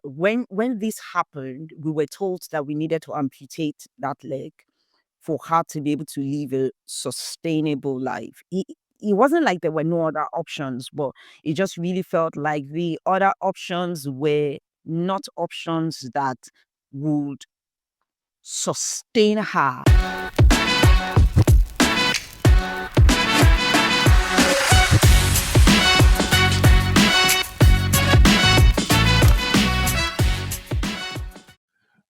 when this happened, we were told that we needed to amputate that leg for her to be able to live a sustainable life. It wasn't like there were no other options, but it just really felt like the other options were not options that would sustain her.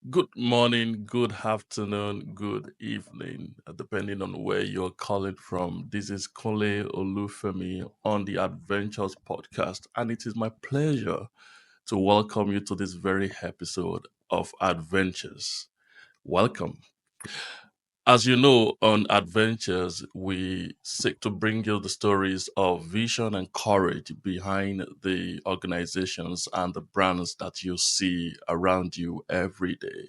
Good morning, good afternoon, good evening, depending on where you're calling from. This is Kunle Olufemi on the Adventures podcast, and it is my pleasure to welcome you to this very episode of Adventures. Welcome. As you know, on Adventures, we seek to bring you the stories of vision and courage behind the organizations and the brands that you see around you every day.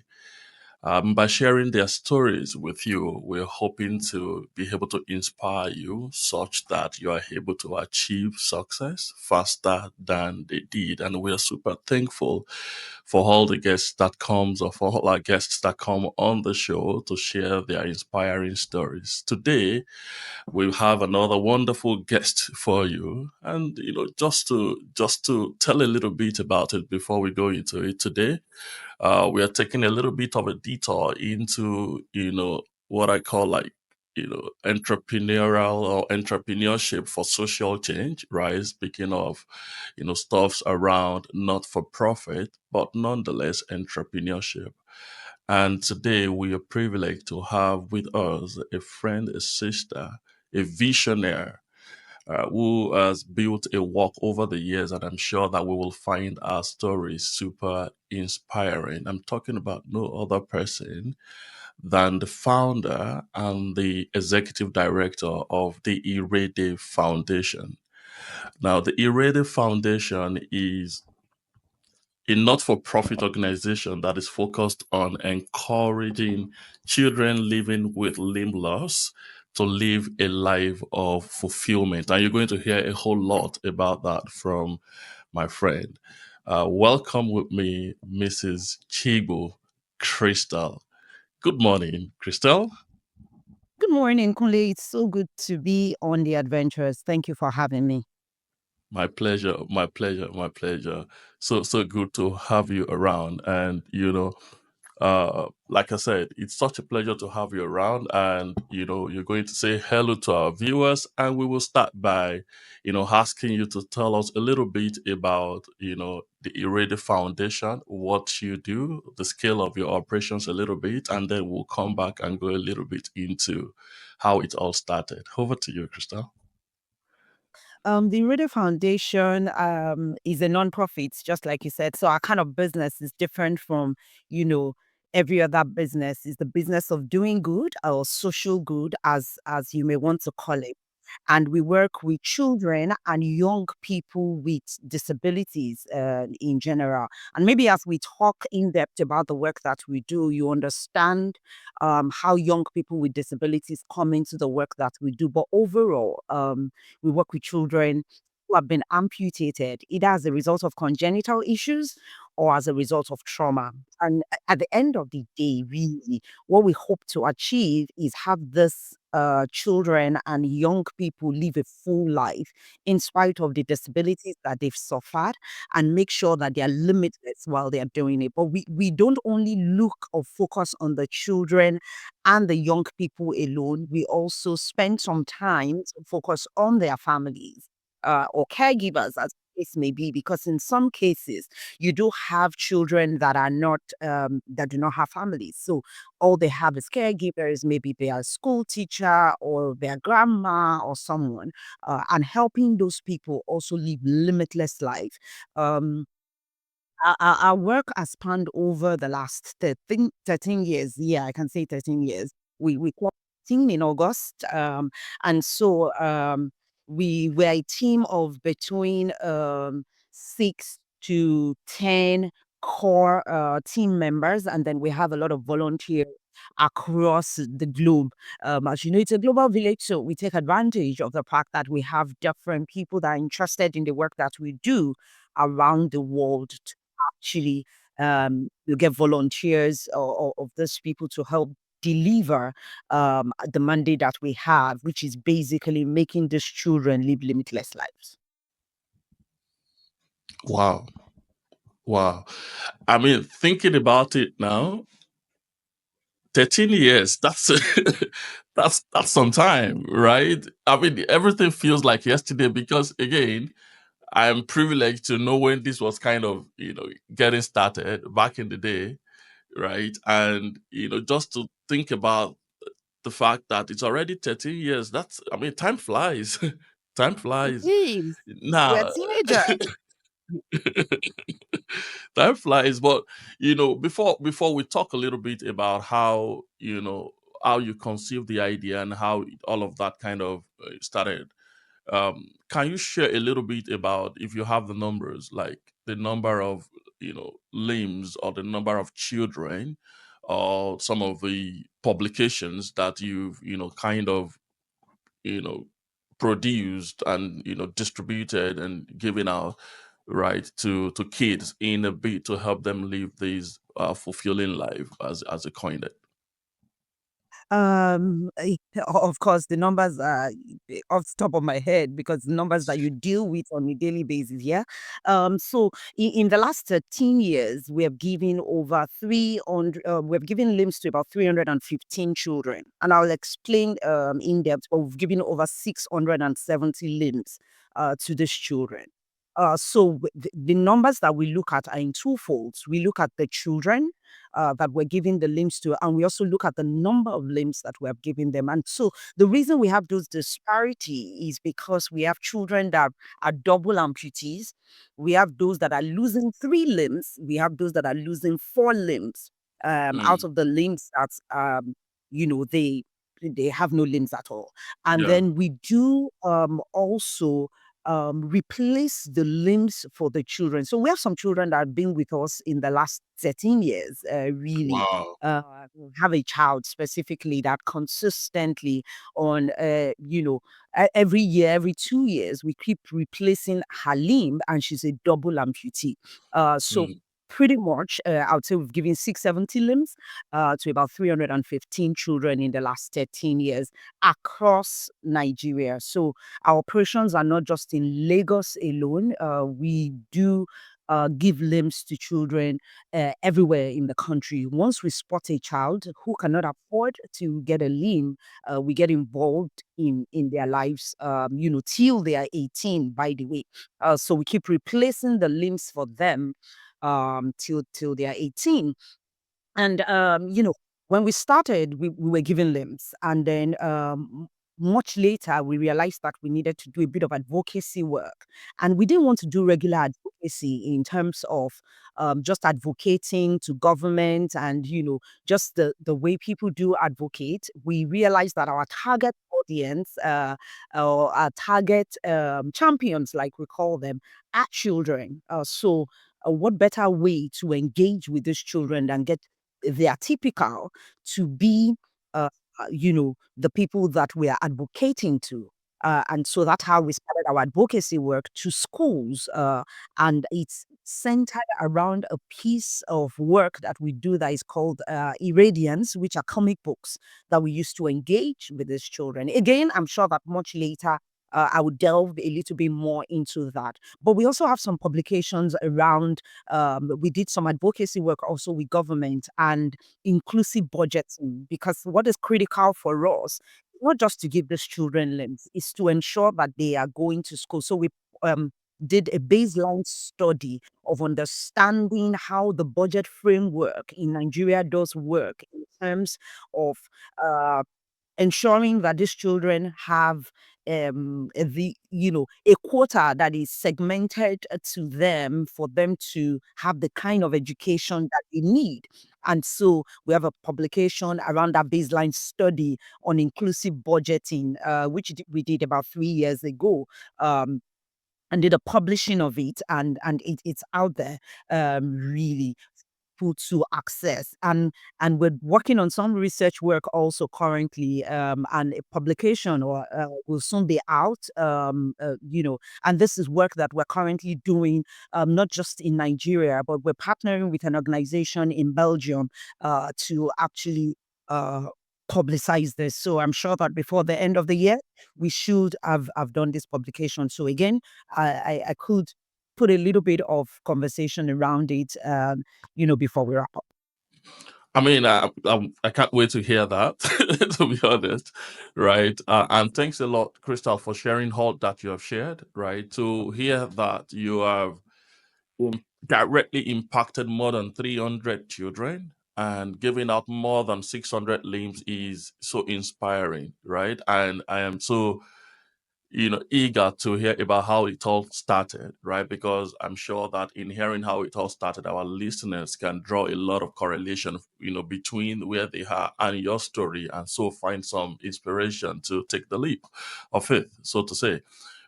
By sharing their stories with you, we're hoping to be able to inspire you such that you are able to achieve success faster than they did. And we're super thankful for all the guests that comes or for all our guests that come on the show to share their inspiring stories. Today, we have another wonderful guest for you, and just to tell a little bit about it before we go into it today. We are taking a little bit of a detour into, what I call like, entrepreneurial or entrepreneurship for social change, right? Speaking of, stuffs around not for profit, but nonetheless entrepreneurship. And today we are privileged to have with us a friend, a sister, a visionary who has built a work over the years, and I'm sure that we will find our story super inspiring. I'm talking about no other person than the founder and the executive director of the Irede Foundation. Now, the Irede Foundation is a not-for-profit organization that is focused on encouraging children living with limb loss to live a life of fulfillment. And you're going to hear a whole lot about that from my friend. Welcome with me, Mrs. Chigbu Crystal. Good morning, Crystal. Good morning, Kunle. It's so good to be on the adventures. Thank you for having me. My pleasure, my pleasure, my pleasure. So good to have you around. And like I said, it's such a pleasure to have you around. And you're going to say hello to our viewers, and we will start by, asking you to tell us a little bit about, the Irede Foundation, what you do, the scale of your operations a little bit, and then we'll come back and go a little bit into how it all started. Over to you, Crystal. The Irede Foundation is a non-profit, just like you said. So our kind of business is different from, you know, every other business. It's the business of doing good or social good, as you may want to call it. And we work with children and young people with disabilities in general. And maybe as we talk in depth about the work that we do, you understand how young people with disabilities come into the work that we do. But overall, we work with children who have been amputated either as a result of congenital issues or as a result of trauma. And at the end of the day, really, what we hope to achieve is have this children and young people live a full life in spite of the disabilities that they've suffered, and make sure that they are limitless while they are doing it. But we don't only look or focus on the children and the young people alone. We also spend some time to focus on their families or caregivers, as the case may be, because in some cases you do have children that are not that do not have families. So all they have is caregivers, maybe they are a school teacher or their grandma or someone, and helping those people also live limitless life. Um, our work has spanned over the last 13 years. Yeah, I can say 13 years. We clocked 13 in August. And so we were a team of between 6 to 10 core team members. And then we have a lot of volunteers across the globe. As you know, it's a global village, so we take advantage of the fact that we have different people that are interested in the work that we do around the world actually you get volunteers of these people to help deliver the mandate that we have, which is basically making these children live limitless lives. Wow. Wow. I mean, thinking about it now, 13 years, that's some time, right? I mean, everything feels like yesterday because again, I'm privileged to know when this was kind of, getting started back in the day, right? And, just to think about the fact that it's already 13 years, I mean, time flies. Time flies. Yes, we're Now, teenagers. time flies. But, before we talk a little bit about how, how you conceived the idea and how all of that kind of started, can you share a little bit about, if you have the numbers, like the number of limbs or the number of children or some of the publications that you've kind of you know produced and distributed and given out, right, to kids in a bit to help them live this fulfilling life, as a coined it. Of course, the numbers are off the top of my head because the numbers that you deal with on a daily basis. Yeah. So in the last 13 years, we have given over 300, we have given limbs to about 315 children. And I'll explain in depth, but we've given over 670 limbs to these children. The numbers that we look at are in two folds. We look at the children that we're giving the limbs to, and we also look at the number of limbs that we have given them. And so the reason we have those disparity is because we have children that are double amputees. We have those that are losing 3 limbs. We have those that are losing 4 limbs out Mm, of the limbs that they have no limbs at all. And yeah. then we do also replace the limbs for the children. So we have some children that have been with us in the last 13 years, really. Wow. Uh, have a child specifically that consistently on, every year, every 2 years, we keep replacing her limb and she's a double amputee. So Mm, pretty much, I would say we've given 670 limbs to about 315 children in the last 13 years across Nigeria. So our operations are not just in Lagos alone. We do give limbs to children everywhere in the country. Once we spot a child who cannot afford to get a limb, we get involved in their lives, till they are 18, by the way. So we keep replacing the limbs for them till they are 18. And, when we started, we were given limbs. And then much later, we realized that we needed to do a bit of advocacy work. And we didn't want to do regular advocacy in terms of just advocating to government and, just the way people do advocate. We realized that our target audience, or our target champions, like we call them, are children. What better way to engage with these children than get they are typical to be, the people that we are advocating to. And so that's how we started our advocacy work to schools. And it's centered around a piece of work that we do that is called Iradians, which are comic books that we use to engage with these children. Again, I'm sure that much later I would delve a little bit more into that. But we also have some publications around, we did some advocacy work also with government and inclusive budgeting, because what is critical for us, not just to give these children limbs, is to ensure that they are going to school. So we um, did a baseline study of understanding how the budget framework in Nigeria does work in terms of uh, ensuring that these children have a quota that is segmented to them for them to have the kind of education that they need. And so we have a publication around that baseline study on inclusive budgeting, which we did about 3 years ago. And did a publishing of it, and it's out there, really. people to access. And we're working on some research work also currently, and a publication or will soon be out. And this is work that we're currently doing, not just in Nigeria, but we're partnering with an organization in Belgium to actually uh, publicize this. So I'm sure that before the end of the year, we should have done this publication. So again, I could put a little bit of conversation around it, before we wrap up. I mean, I can't wait to hear that, to be honest, right? And thanks a lot, Crystal, for sharing all that you have shared, right? To hear that you have directly impacted more than 300 children and giving out more than 600 limbs is so inspiring, right? And I am so eager to hear about how it all started, right? Because I'm sure that in hearing how it all started, our listeners can draw a lot of correlation, between where they are and your story, and so find some inspiration to take the leap of faith, so to say.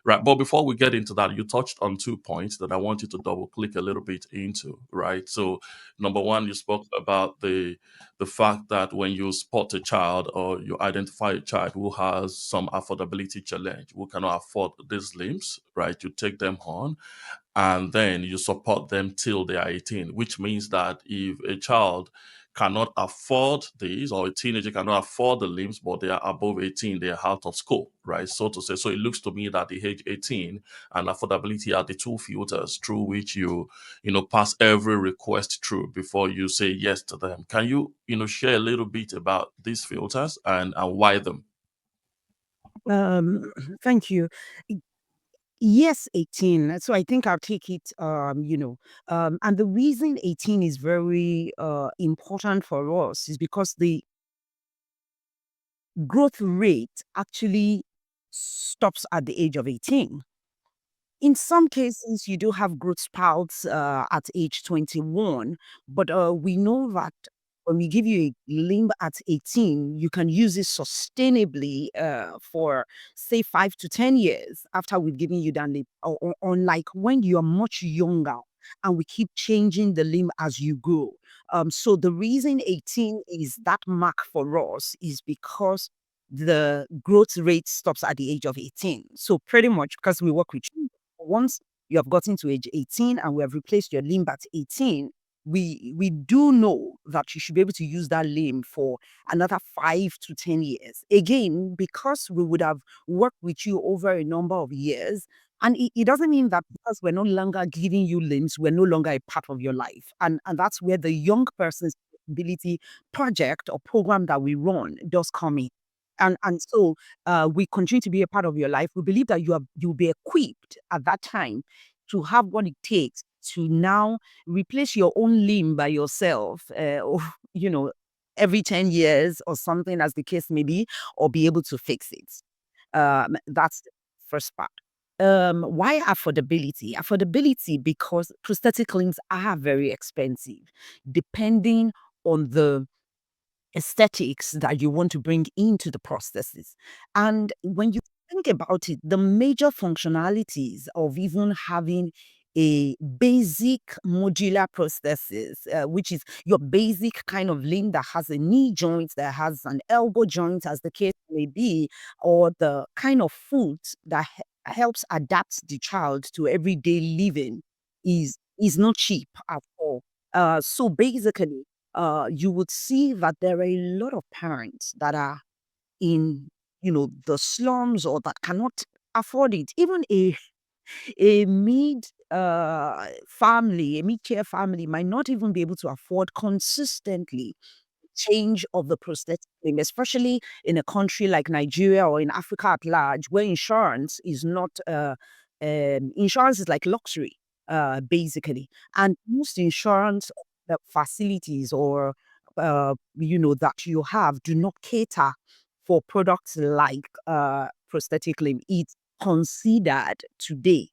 Right. But before we get into that, you touched on 2 points that I want you to double click a little bit into, right? So number one, you spoke about the fact that when you spot a child or you identify a child who has some affordability challenge, who cannot afford these limbs, right? You take them on and then you support them till they are 18, which means that if a child cannot afford these, or a teenager cannot afford the limbs, but they are above 18, they are out of school, right? So to say. So it looks to me that the age 18 and affordability are the two filters through which you pass every request through before you say yes to them. Can share a little bit about these filters and why them? Um, Thank you. Yes, 18. So I think I'll take it, and the reason 18 is very important for us is because the growth rate actually stops at the age of 18. In some cases, you do have growth spouts at age 21, but we know that when we give you a limb at 18, you can use it sustainably for, say, 5 to 10 years after we've given you that limb. Unlike when you're much younger and we keep changing the limb as you go. So the reason 18 is that mark for us is because the growth rate stops at the age of 18. So pretty much because we work with you, once you have gotten to age 18 and we have replaced your limb at 18, we do know that you should be able to use that limb for another 5 to 10 years. Again, because we would have worked with you over a number of years. And it doesn't mean that because we're no longer giving you limbs, we're no longer a part of your life. And that's where the young person's ability project or program that we run does come in. And so we continue to be a part of your life. We believe that you'll be equipped at that time to have what it takes to now replace your own limb by yourself, or you know, every 10 years or something, as the case may be, or be able to fix it. That's the first part. Why affordability? Affordability because prosthetic limbs are very expensive, depending on the aesthetics that you want to bring into the prosthesis. And when you think about it, the major functionalities of even having a basic modular prosthesis, which is your basic kind of limb that has a knee joint, that has an elbow joint, as the case may be, or the kind of foot that helps adapt the child to everyday living, is not cheap at all. So basically, you would see that there are a lot of parents that are in, the slums or that cannot afford it. Even a mid-tier family might not even be able to afford consistently change of the prosthetic limb, especially in a country like Nigeria or in Africa at large, where insurance is like luxury, basically. And most insurance facilities or that you have do not cater for products like prosthetic limb. It's considered today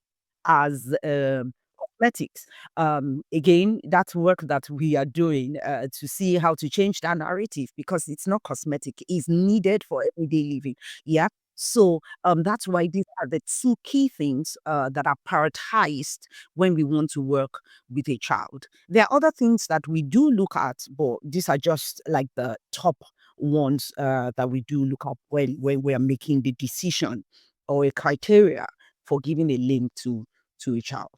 as cosmetics. Again, that's work that we are doing to see how to change that narrative, because it's not cosmetic, it's needed for everyday living. Yeah. So that's why these are the two key things that are prioritized when we want to work with a child. There are other things that we do look at, but these are just like the top ones that we do look up when we are making the decision or a criteria for giving a limb to a child.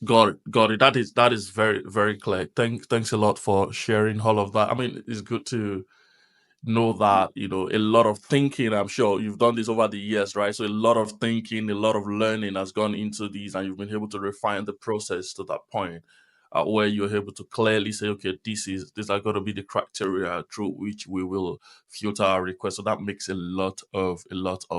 Got it. Got it. That is very, very clear. Thanks a lot for sharing all of that. I mean, it's good to know that, a lot of thinking, I'm sure you've done this over the years, right? So a lot of thinking, a lot of learning has gone into these, and you've been able to refine the process to that point, where you're able to clearly say, okay, these are going to be the criteria through which we will filter our request. So that makes a lot of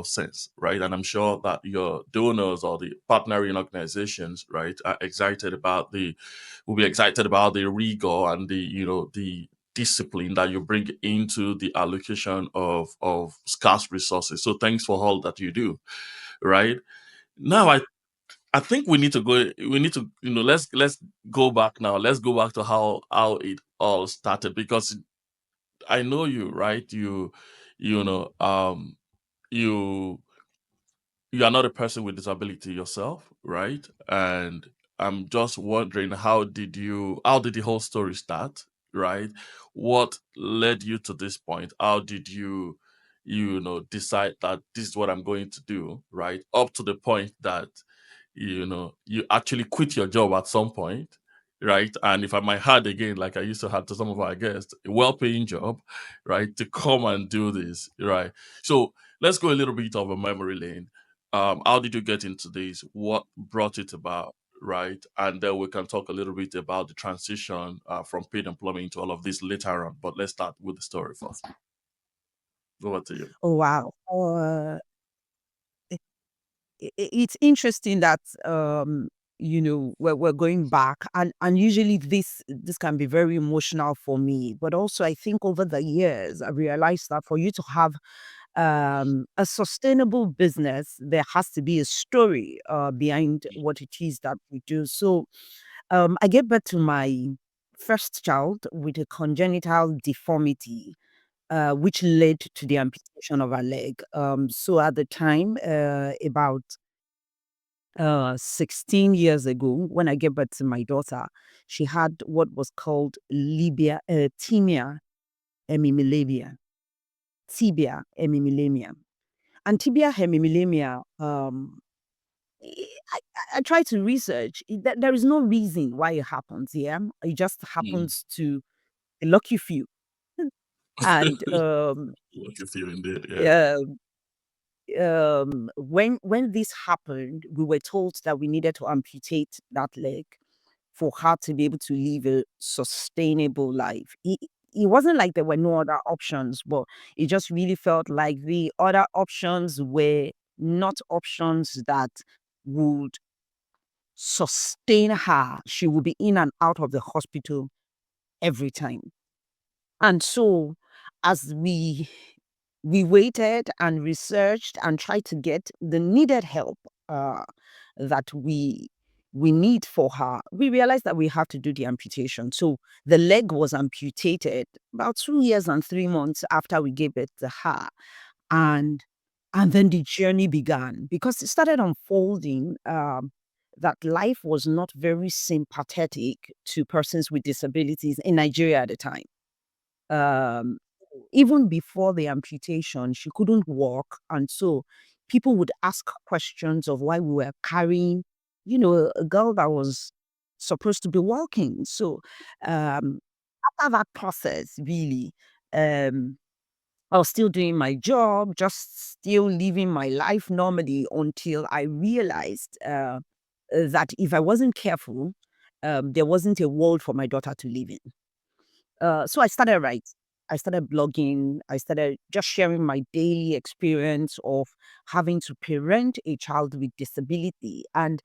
sense, right? And I'm sure that your donors or the partnering organizations, right, are excited about will be excited about the rigor and the discipline that you bring into the allocation of scarce resources. So thanks for all that you do. Right now, I think we need to go. We need to let's go back now. Let's go back to how it all started, because I know you, right. You know you you are not a person with disability yourself, right? And I'm just wondering, how did the whole story start, right? What led you to this point? How did you decide that this is what I'm going to do, right? Up to the point that you actually quit your job at some point, right? And if I might add again, like I used to have to some of our guests, a well-paying job, right, to come and do this, right? So let's go a little bit of a memory lane. How did you get into this? What brought it about? Right, and then we can talk a little bit about the transition from paid employment into all of this later on. But let's start with the story first. Over to you. Oh wow. It's interesting that we're going back, and usually this can be very emotional for me, but also I think over the years I realized that for you to have a sustainable business, there has to be a story behind what it is that we do. So I gave birth to my first child with a congenital deformity, which led to the amputation of her leg. So at the time, about 16 years ago, when I gave birth to my daughter, she had what was called tibia hemimelamia. Tibia hemimelamia. And tibia hemimelamia, I tried to research. There is no reason why it happens. Yeah, it just Mm. happens to a lucky few. And What you feel indeed, yeah. uh, when this happened, we were told that we needed to amputate that leg for her to be able to live a sustainable life. It wasn't like there were no other options, but it just really felt like the other options were not options that would sustain her. She would be in and out of the hospital every time. And so, as we waited and researched and tried to get the needed help uh, that we need for her, we realized that we have to do the amputation. So the leg was amputated about 2 years and 3 months after we gave it to her, and then the journey began because it started unfolding. That life was not very sympathetic to persons with disabilities in Nigeria at the time. um, Even before the amputation, she couldn't walk. And so people would ask questions of why we were carrying, a girl that was supposed to be walking. So um, after that process, really, um, I was still doing my job, just still living my life normally until I realized that if I wasn't careful, there wasn't a world for my daughter to live in. So I started writing. I started blogging. I started just sharing my daily experience of having to parent a child with disability. And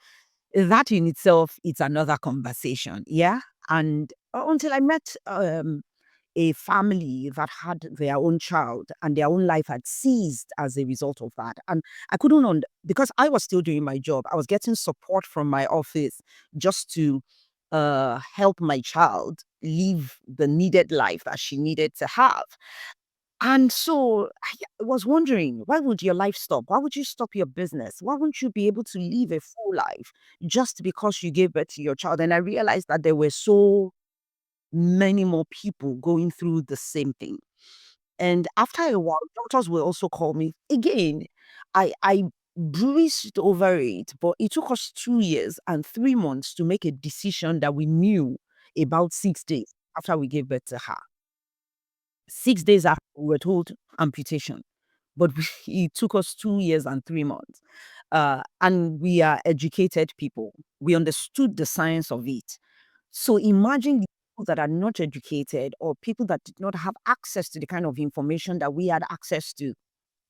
that in itself, it's another conversation. Yeah. And until I met a family that had their own child and their own life had ceased as a result of that. And I couldn't, because I was still doing my job, I was getting support from my office just to help my child live the needed life that she needed to have. And so I was wondering, why would your life stop? Why would you stop your business? Why wouldn't you be able to live a full life just because you gave birth to your child? And I realized that there were so many more people going through the same thing. And after a while, doctors will also call me again. I breezed over it, but it took us 2 years and 3 months to make a decision that we knew about 6 days after we gave birth to her. 6 days after, we were told amputation, but it took us 2 years and 3 months. And we are educated people. We understood the science of it. So imagine the people that are not educated or people that did not have access to the kind of information that we had access to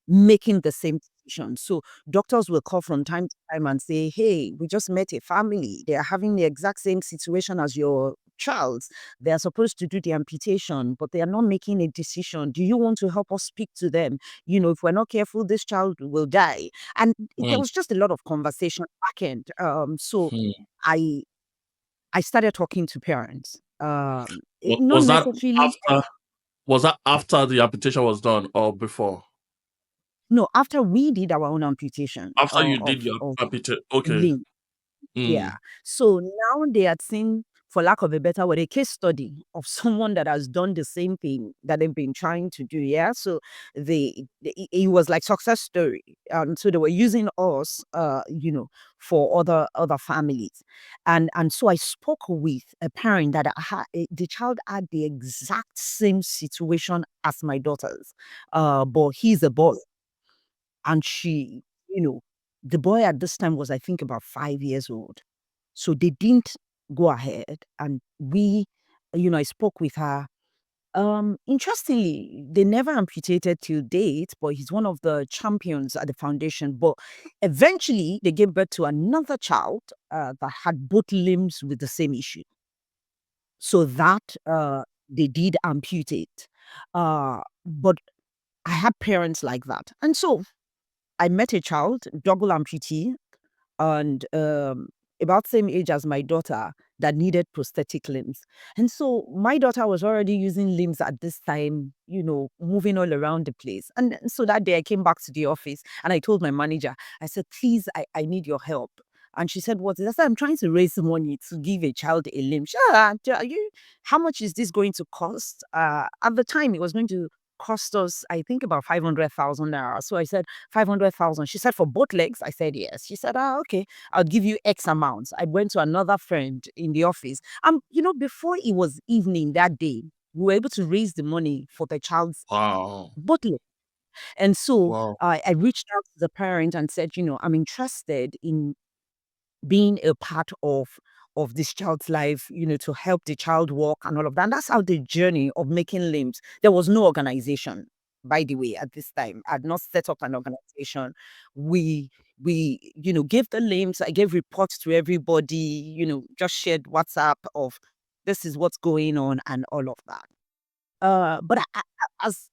making the same decision. So doctors will call from time to time and say, "Hey, we just met a family. They are having the exact same situation as your child. They are supposed to do the amputation, but they are not making a decision. Do you want to help us speak to them? If we're not careful, this child will die." And there Mm, was just a lot of conversation back end. So mm. I I started talking to parents. Not Was that necessarily. after? Was that after the amputation was done or before? No, after we did our own amputation After you of did your of amputation. Okay. limb. Yeah. Mm, So now they had seen, for lack of a better word, a case study of someone that has done the same thing that they've been trying to do. Yeah. So it was like success story. And so they were using us, for other families. And so I spoke with a parent that the child had the exact same situation as my daughter's. But he's a boy. And you know, the boy at this time was, I think, about 5 years old. So they didn't go ahead. And I spoke with her. Interestingly, they never amputated till date, but he's one of the champions at the foundation. But eventually, they gave birth to another child that had both limbs with the same issue. So that they did amputate. But I had parents like that. And so I met a child, double amputee, and about same age as my daughter that needed prosthetic limbs. And so my daughter was already using limbs at this time, moving all around the place. And so that day I came back to the office and I told my manager, I said, please, I need your help. And she said, what is that? I said, I'm trying to raise money to give a child a limb. How much is this going to cost? At the time, it was going to cost us, I think, about 500,000 naira. So I said, 500,000. She said, for both legs? I said, yes. She said, okay, I'll give you X amount. I went to another friend in the office. Before it was evening that day, we were able to raise the money for the child's wow. both legs. And so Wow. I reached out to the parent and said, I'm interested in being a part of this child's life, to help the child walk and all of that. And that's how the journey of making limbs. There was no organization, by the way, at this time. I had not set up an organization. We gave the limbs. I gave reports to everybody. Just shared WhatsApp of this is what's going on and all of that. But as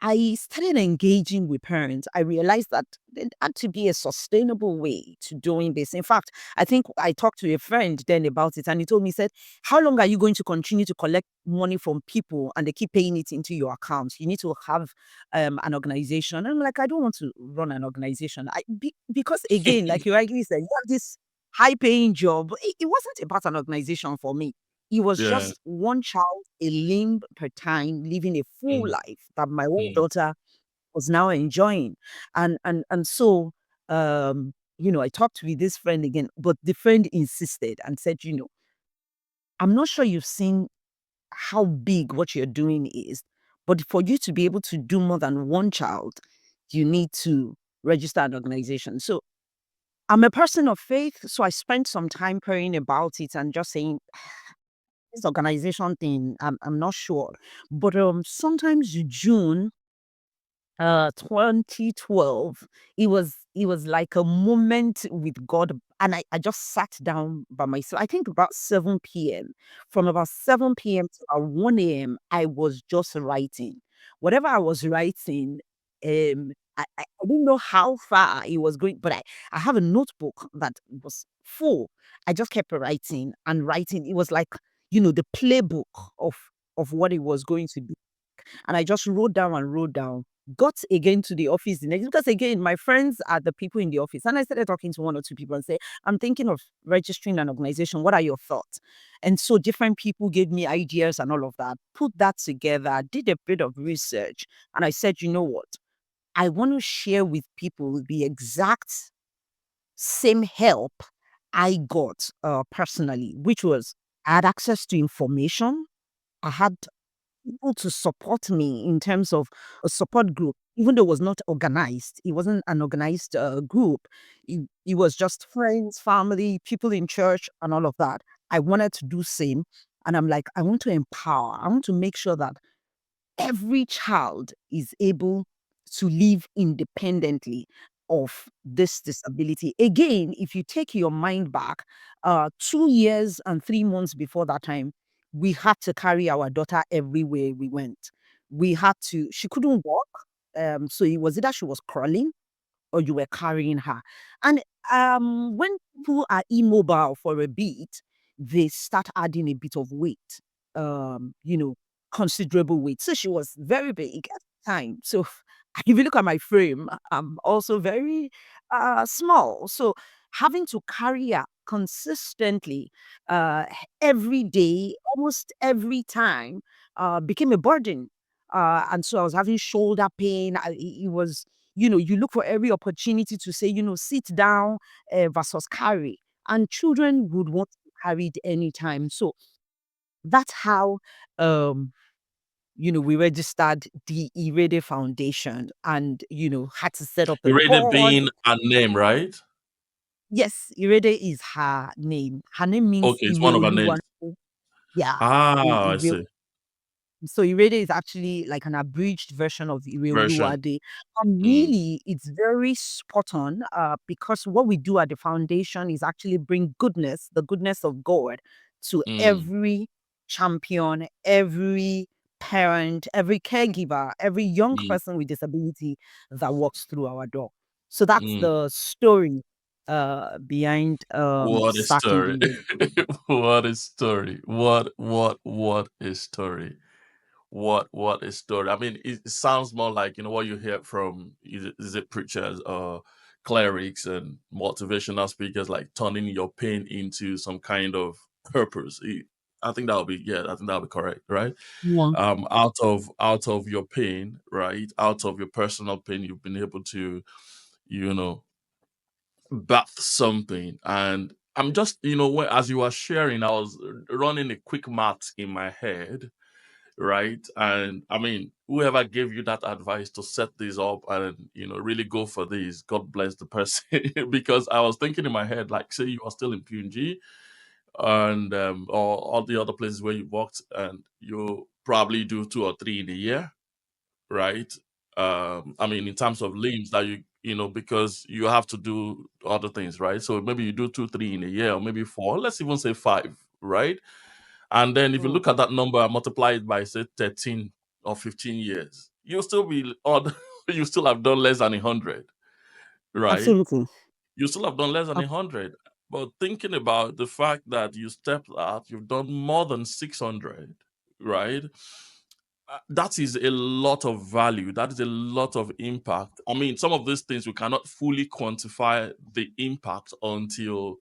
I started engaging with parents, I realized that there had to be a sustainable way to doing this. In fact, I think I talked to a friend then about it, and he told me, he said, how long are you going to continue to collect money from people and they keep paying it into your accounts? You need to have an organization. And I'm like, I don't want to run an organization. Because again, like you rightly said, you have this high paying job. It wasn't about an organization for me. It was Yeah. just one child, a limb per time, living a full Mm, life that my own mm. daughter was now enjoying. And so I talked with this friend again, but the friend insisted and said, I'm not sure you've seen how big what you're doing is, but for you to be able to do more than one child, you need to register an organization. So I'm a person of faith, so I spent some time praying about it and just saying, this organization thing, I'm not sure. But sometimes June 2012, it was like a moment with God. And I just sat down by myself, I think about 7 p.m. From about 7 p.m. to about 1 a.m., I was just writing. Whatever I was writing, I didn't know how far it was going, but I have a notebook that was full. I just kept writing and writing. It was like, the playbook of what it was going to be. And I just wrote down and wrote down. Got again to the office the next, because again, my friends are the people in the office. And I started talking to one or two people and say, I'm thinking of registering an organization. What are your thoughts? And so different people gave me ideas and all of that. Put that together, did a bit of research, and I said, you know what? I want to share with people the exact same help I got personally, which was I had access to information. I had people to support me in terms of a support group, even though it was not organized. It wasn't an organized group. It was just friends, family, people in church, and all of that. I wanted to do same. And I'm like, I want to empower. I want to make sure that every child is able to live independently of this disability. Again, if you take your mind back, 2 years and 3 months before that time, we had to carry our daughter everywhere we went. We had to, she couldn't walk. So it was either she was crawling or you were carrying her. And when people are immobile for a bit, they start adding a bit of weight, you know, considerable weight. So she was very big at the time. So if you look at my frame, I'm also very small. So having to carry her consistently uh, every day, almost every time, became a burden. And so I was having shoulder pain. It was, you look for every opportunity to say, sit down versus carry. And children would want to be carried anytime. So that's how, um, we registered the Irede Foundation and, had to set up a Irede board. being a name, right? Yes, Irede is her name. Her name means Okay, it's one of our names. Ireoluwa. Yeah. Ah, I see. So Irede is actually like an abridged version of Version. Ireoluwade. And Mm, really, it's very spot on because what we do at the foundation is actually bring goodness, the goodness of God, to mm, every champion, every parent, every caregiver, every young mm, person with disability that walks through our door. So that's mm. the story behind What a starting story. the Irede. What a story. What a story. What a story. I mean, it sounds more like, what you hear from is it preachers or clerics and motivational speakers, like turning your pain into some kind of purpose. I think that'll be, yeah, I think that'll be correct, right? Yeah. Out of your pain, right? Out of your personal pain, you've been able to, you know, birth something. And I'm just, as you were sharing, I was running a quick math in my head, right? And I mean, whoever gave you that advice to set this up and really go for this, God bless the person. Because I was thinking in my head, like, say you are still in PNG and or all the other places where you worked, and you probably do two or three in a year, right? I mean, in terms of limbs that because you have to do other things, right? So maybe you do two, three in a year, or maybe four. Let's even say five, right? And then if you Mm. look at that number and multiply it by say 13 or 15 years, you'll still be odd. You still have done less than 100, right? Absolutely. You still have done less than 100. But thinking about the fact that you stepped out, you've done more than 600, right? That is a lot of value. That is a lot of impact. I mean, some of these things we cannot fully quantify the impact until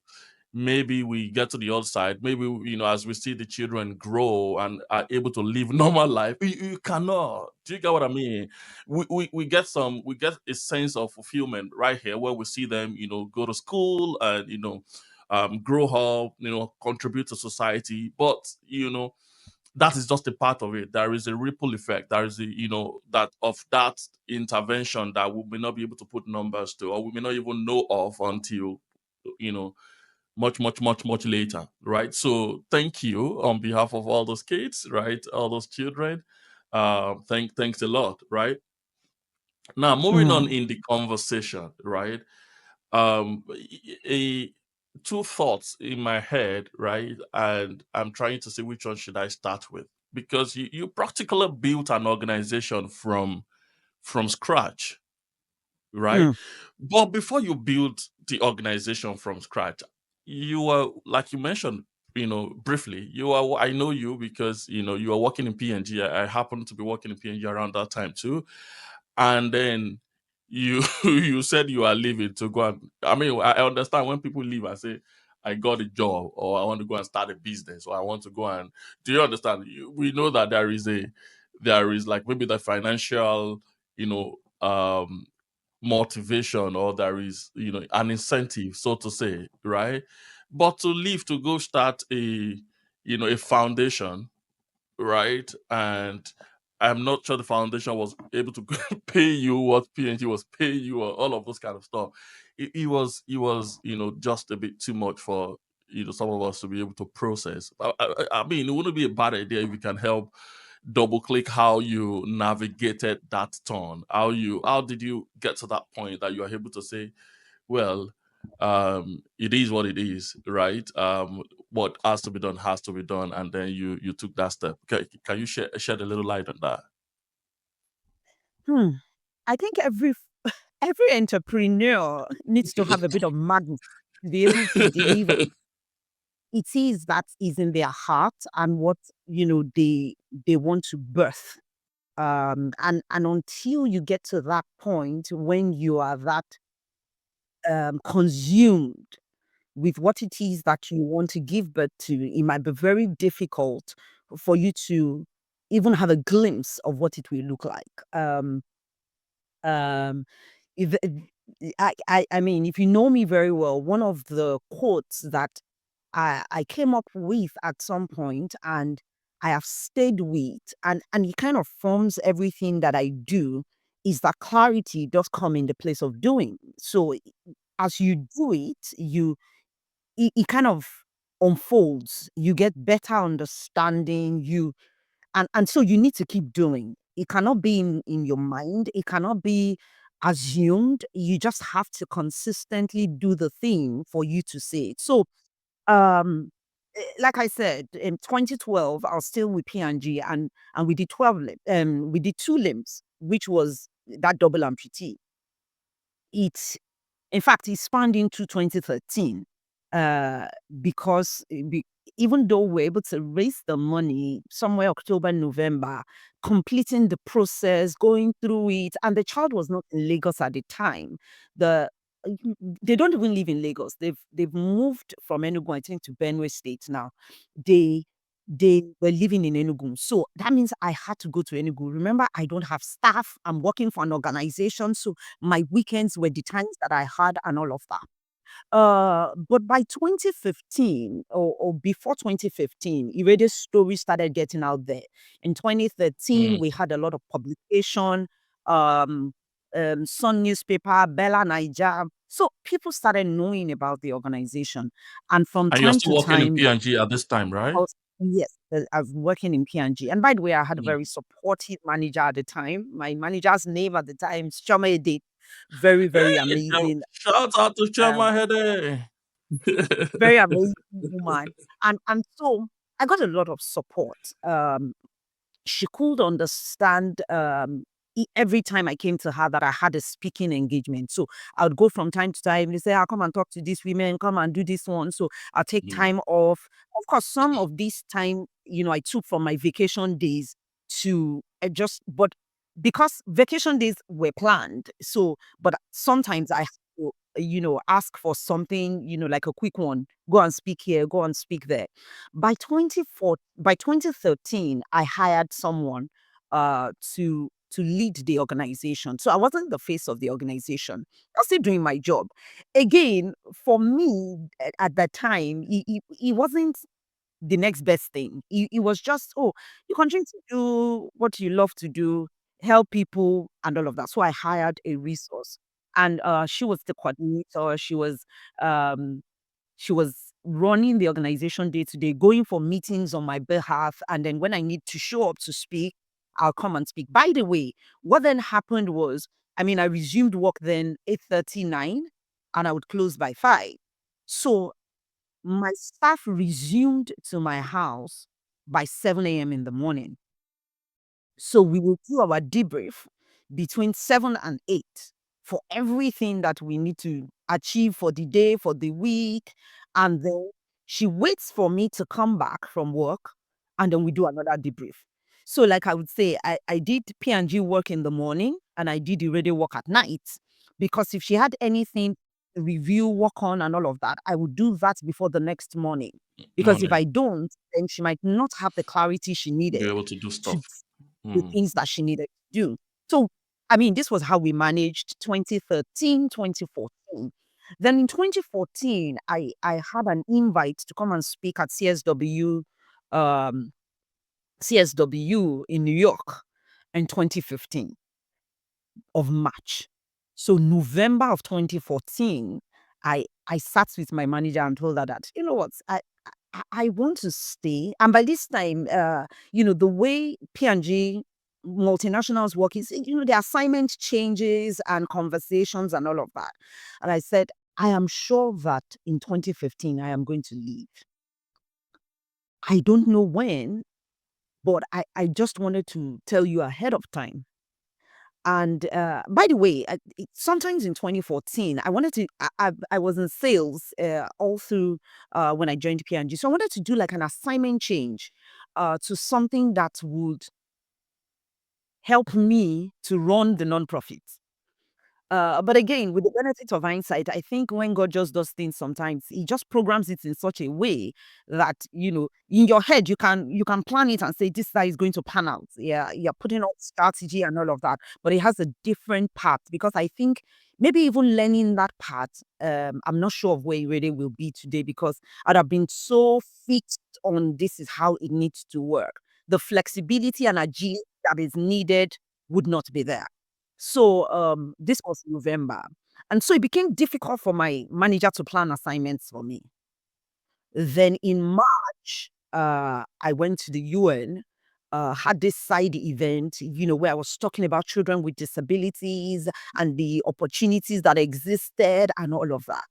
maybe we get to the other side. Maybe as we see the children grow and are able to live normal life. You cannot. Do you get what I mean? We get a sense of fulfillment right here where we see them, go to school and grow up, contribute to society. But that is just a part of it. There is a ripple effect. There is that of that intervention that we may not be able to put numbers to, or we may not even know of until you know much, much, much, much later, right? So thank you on behalf of all those kids, right? All those children. Thanks a lot, right? Now moving on Mm. in the conversation, right? Um, a, two thoughts in my head, right? And I'm trying to see which one should I start with, because you practically built an organization from scratch, right? Mm. But before you built the organization from scratch, you were, like you mentioned, briefly, I know you because you are working in PNG. I happen to be working in PNG around that time too. And then you you said you are leaving to go and, I mean, I understand when people leave and say, I got a job, or I want to go and start a business, or I want to go and, do you understand? We know that there is like maybe the financial, you know, motivation, or there is, an incentive, so to say, right? But to leave to go start a foundation, right? And I'm not sure the foundation was able to pay you what PNG was paying you, or all of those kind of stuff. It was just a bit too much for some of us to be able to process. I mean, it wouldn't be a bad idea if you can help double click how you navigated that turn. How did you get to that point that you are able to say, well, it is what it is, right? What has to be done has to be done, and then you took that step. Can you shed a little light on that? Hmm. I think every entrepreneur needs to have a bit of madness to be able to deliver. It is that is in their heart and what they want to birth. And until you get to that point when you are that consumed with what it is that you want to give birth to, it might be very difficult for you to even have a glimpse of what it will look like. Um, if I mean, if you know me very well, one of the quotes that I came up with at some point and I have stayed with, and it kind of forms everything that I do, is that clarity does come in the place of doing. So as you do it, it kind of unfolds. You get better understanding. And so you need to keep doing. It cannot be in your mind. It cannot be assumed. You just have to consistently do the thing for you to see it. So, like I said, in 2012, I was still with P&G, and we did 2 limbs, which was that double amputee. It In fact, it spanned into 2013, uh, because even though we're able to raise the money somewhere October, November, completing the process, going through it, and the child was not in Lagos at the time. The they don't even live in Lagos. They've moved from Enugu, I think, to Benue State now. They they were living in Enugu. So that means I had to go to Enugu. Remember, I don't have staff. I'm working for an organization. So my weekends were the times that I had and all of that. But by 2015, or before 2015, Irade's story started getting out there. In 2013, Mm. we had a lot of publication, um, Sun newspaper, Bella Niger. So people started knowing about the organization. And from And you're time still to working in time, P&G at this time, I right? was yes, I was working in P&G. And by the way, I had a Mm. very supportive manager at the time. My manager's name at the time is Choma. Very, very Hey, amazing. shout out to Um, Chama Hede. very amazing woman. And so I got a lot of support. She could understand every time I came to her that I had a speaking engagement. So I would go from time to time. They say, I'll come and talk to these women, come and do this one. So I'll take Mm. time off. Of course, some of this time, I took from my vacation days to adjust, but because vacation days were planned. So, but sometimes I have to, ask for something, like a quick one, go and speak here, go and speak there. By 2013, I hired someone to lead the organization. So I wasn't the face of the organization. I was still doing my job. Again, for me at that time, it wasn't the next best thing. It was just, oh, you continue to do what you love to do, help people and all of that. So I hired a resource. And she was the coordinator. Um she was running the organization day to day, going for meetings on my behalf. And then when I need to show up to speak, I'll come and speak. By the way, what then happened was, I mean, I resumed work then 8:39 and I would close by 5. So my staff resumed to my house by 7 a.m. in the morning. So we will do our debrief between 7 and 8 for everything that we need to achieve for the day, for the week. And then She waits for me to come back from work, and then we do another debrief. So, like I would say, I did P&G work in the morning and I did the radio work at night. Because if she had anything to review, work on, and all of that, I would do that before the next morning. Because if Morning. I don't, then she might not have the clarity she Be needed able to do to stuff. the Mm. things that she needed to do. So, I mean, this was how we managed 2013, 2014. Then in 2014, I had an invite to come and speak at um, CSW in New York in 2015 of March. So November of 2014, I sat with my manager and told her that, you know what, I want to stay. And by this time, the way P&G multinationals work is, the assignment changes and conversations and all of that. And I said, I am sure that in 2015, I am going to leave. I don't know when, but I just wanted to tell you ahead of time. And by the way, sometimes in 2014, I wanted to, I was in sales all through when I joined P&G. So I wanted to do like an assignment change to something that would help me to run the nonprofit. But again, with the benefit of hindsight, I think when God just does things sometimes, He just programs it in such a way that in your head you can plan it and say this side is going to pan out. Yeah, you're putting out strategy and all of that, but it has a different path because I think maybe even learning that part, I'm not sure of where it really will be today because I'd have been so fixed on this is how it needs to work. The flexibility and agility that is needed would not be there. So, this was November, and so it became difficult for my manager to plan assignments for me. Then in March, I went to the UN, had this side event, where I was talking about children with disabilities and the opportunities that existed and all of that.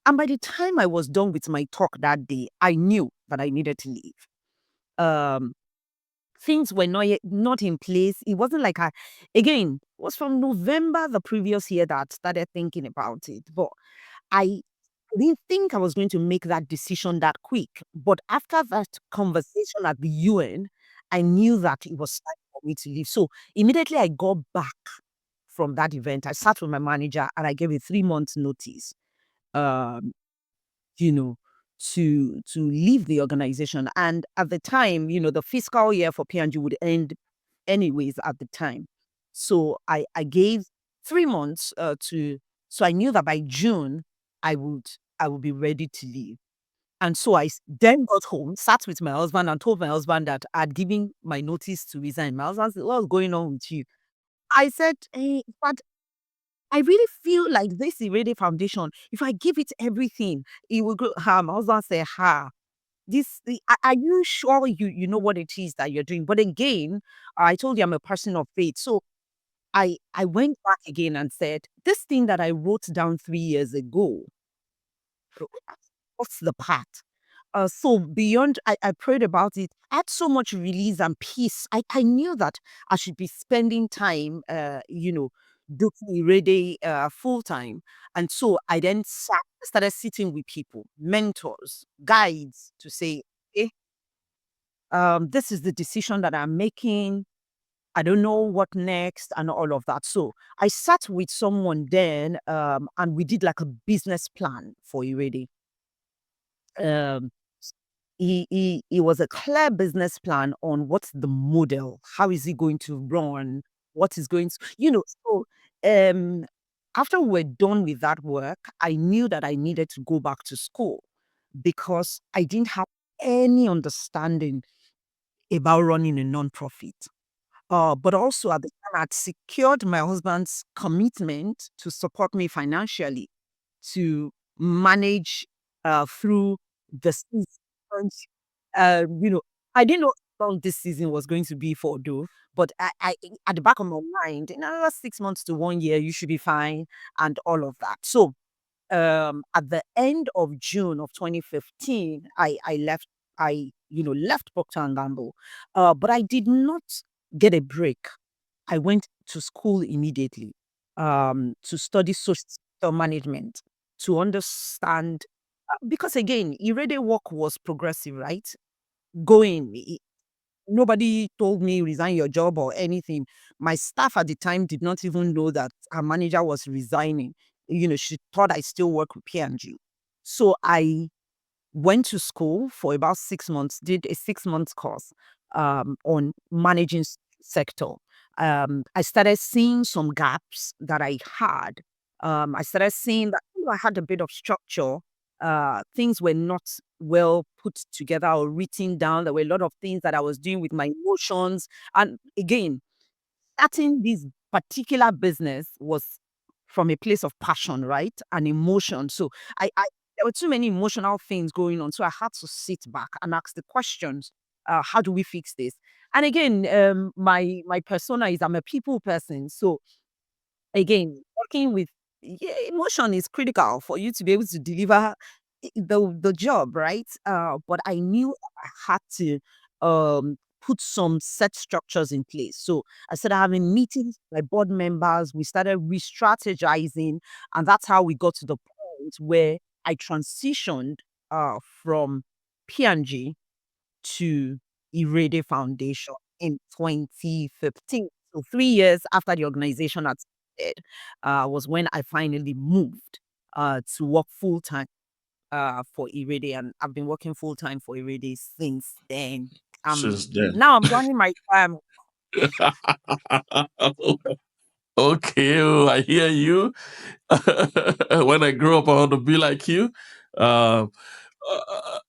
And by the time I was done with my talk that day, I knew that I needed to leave. Um, Things were not in place. It wasn't like again, it was from November the previous year that I started thinking about it. But I didn't think I was going to make that decision that quick. But after that conversation at the UN, I knew that it was time for me to leave. So immediately I got back from that event. I sat with my manager and I gave a 3 months notice. Um, you know, to leave the organization. And at the time, the fiscal year for P&G would end anyways at the time. So I gave 3 months so I knew that by June I would be ready to leave. And so then got home, sat with my husband and told my husband that I'd given my notice to resign. My husband said, "What's going on with you?" I said, but I really feel like this Irede Foundation, if I give it everything, it will grow. My husband said, are you sure you know what it is that you're doing? But again, I told you I'm a person of faith. So I went back again and said, this thing that I wrote down 3 years ago, what's the path? So beyond, I prayed about it. I had so much release and peace. I knew that I should be spending time, doing Irede full time. And so I then started sitting with people, mentors, guides to say, "Okay, this is the decision that I'm making. I don't know what next and all of that." So I sat with someone then, and we did like a business plan for Irede. Um, he was a clear business plan on what's the model, how is he going to run, what is going to, so um after we're done with that work, I knew that I needed to go back to school because I didn't have any understanding about running a nonprofit. But also at the time, I'd secured my husband's commitment to support me financially to manage through the seasons. You know, I didn't know how long this season was going to be for, though. But at the back of my mind, in another 6 months to 1 year, you should be fine, and all of that. So, at the end of June of 2015, I left. Left Procter and Gamble, but I did not get a break. I went to school immediately to study social management to understand. Because again, Irede work was progressive, right? Going. Nobody told me resign your job or anything. My staff at the time did not even know that our manager was resigning. She thought I still work with P&G. So I went to school for about 6 months, did a 6 months course on managing sector. I started seeing some gaps that I had. I started seeing that I had a bit of structure. Things were not well put together or written down. There were a lot of things that I was doing with my emotions. And again, starting this particular business was from a place of passion, right? And emotion. So I there were too many emotional things going on. So I had to sit back and ask the questions. How do we fix this? And again, my persona is I'm a people person. So again, working with emotion is critical for you to be able to deliver the job, right? But I knew I had to put some set structures in place. So I started having meetings with my board members. We started re-strategizing, and that's how we got to the point where I transitioned from P&G to Irede Foundation in 2015. So 3 years after the organization had started, was when I finally moved to work full time for Irede, and I've been working full time for Irede since then. Since then. Now I'm running my Okay, oh, I hear you. When I grow up, I want to be like you. Uh, uh,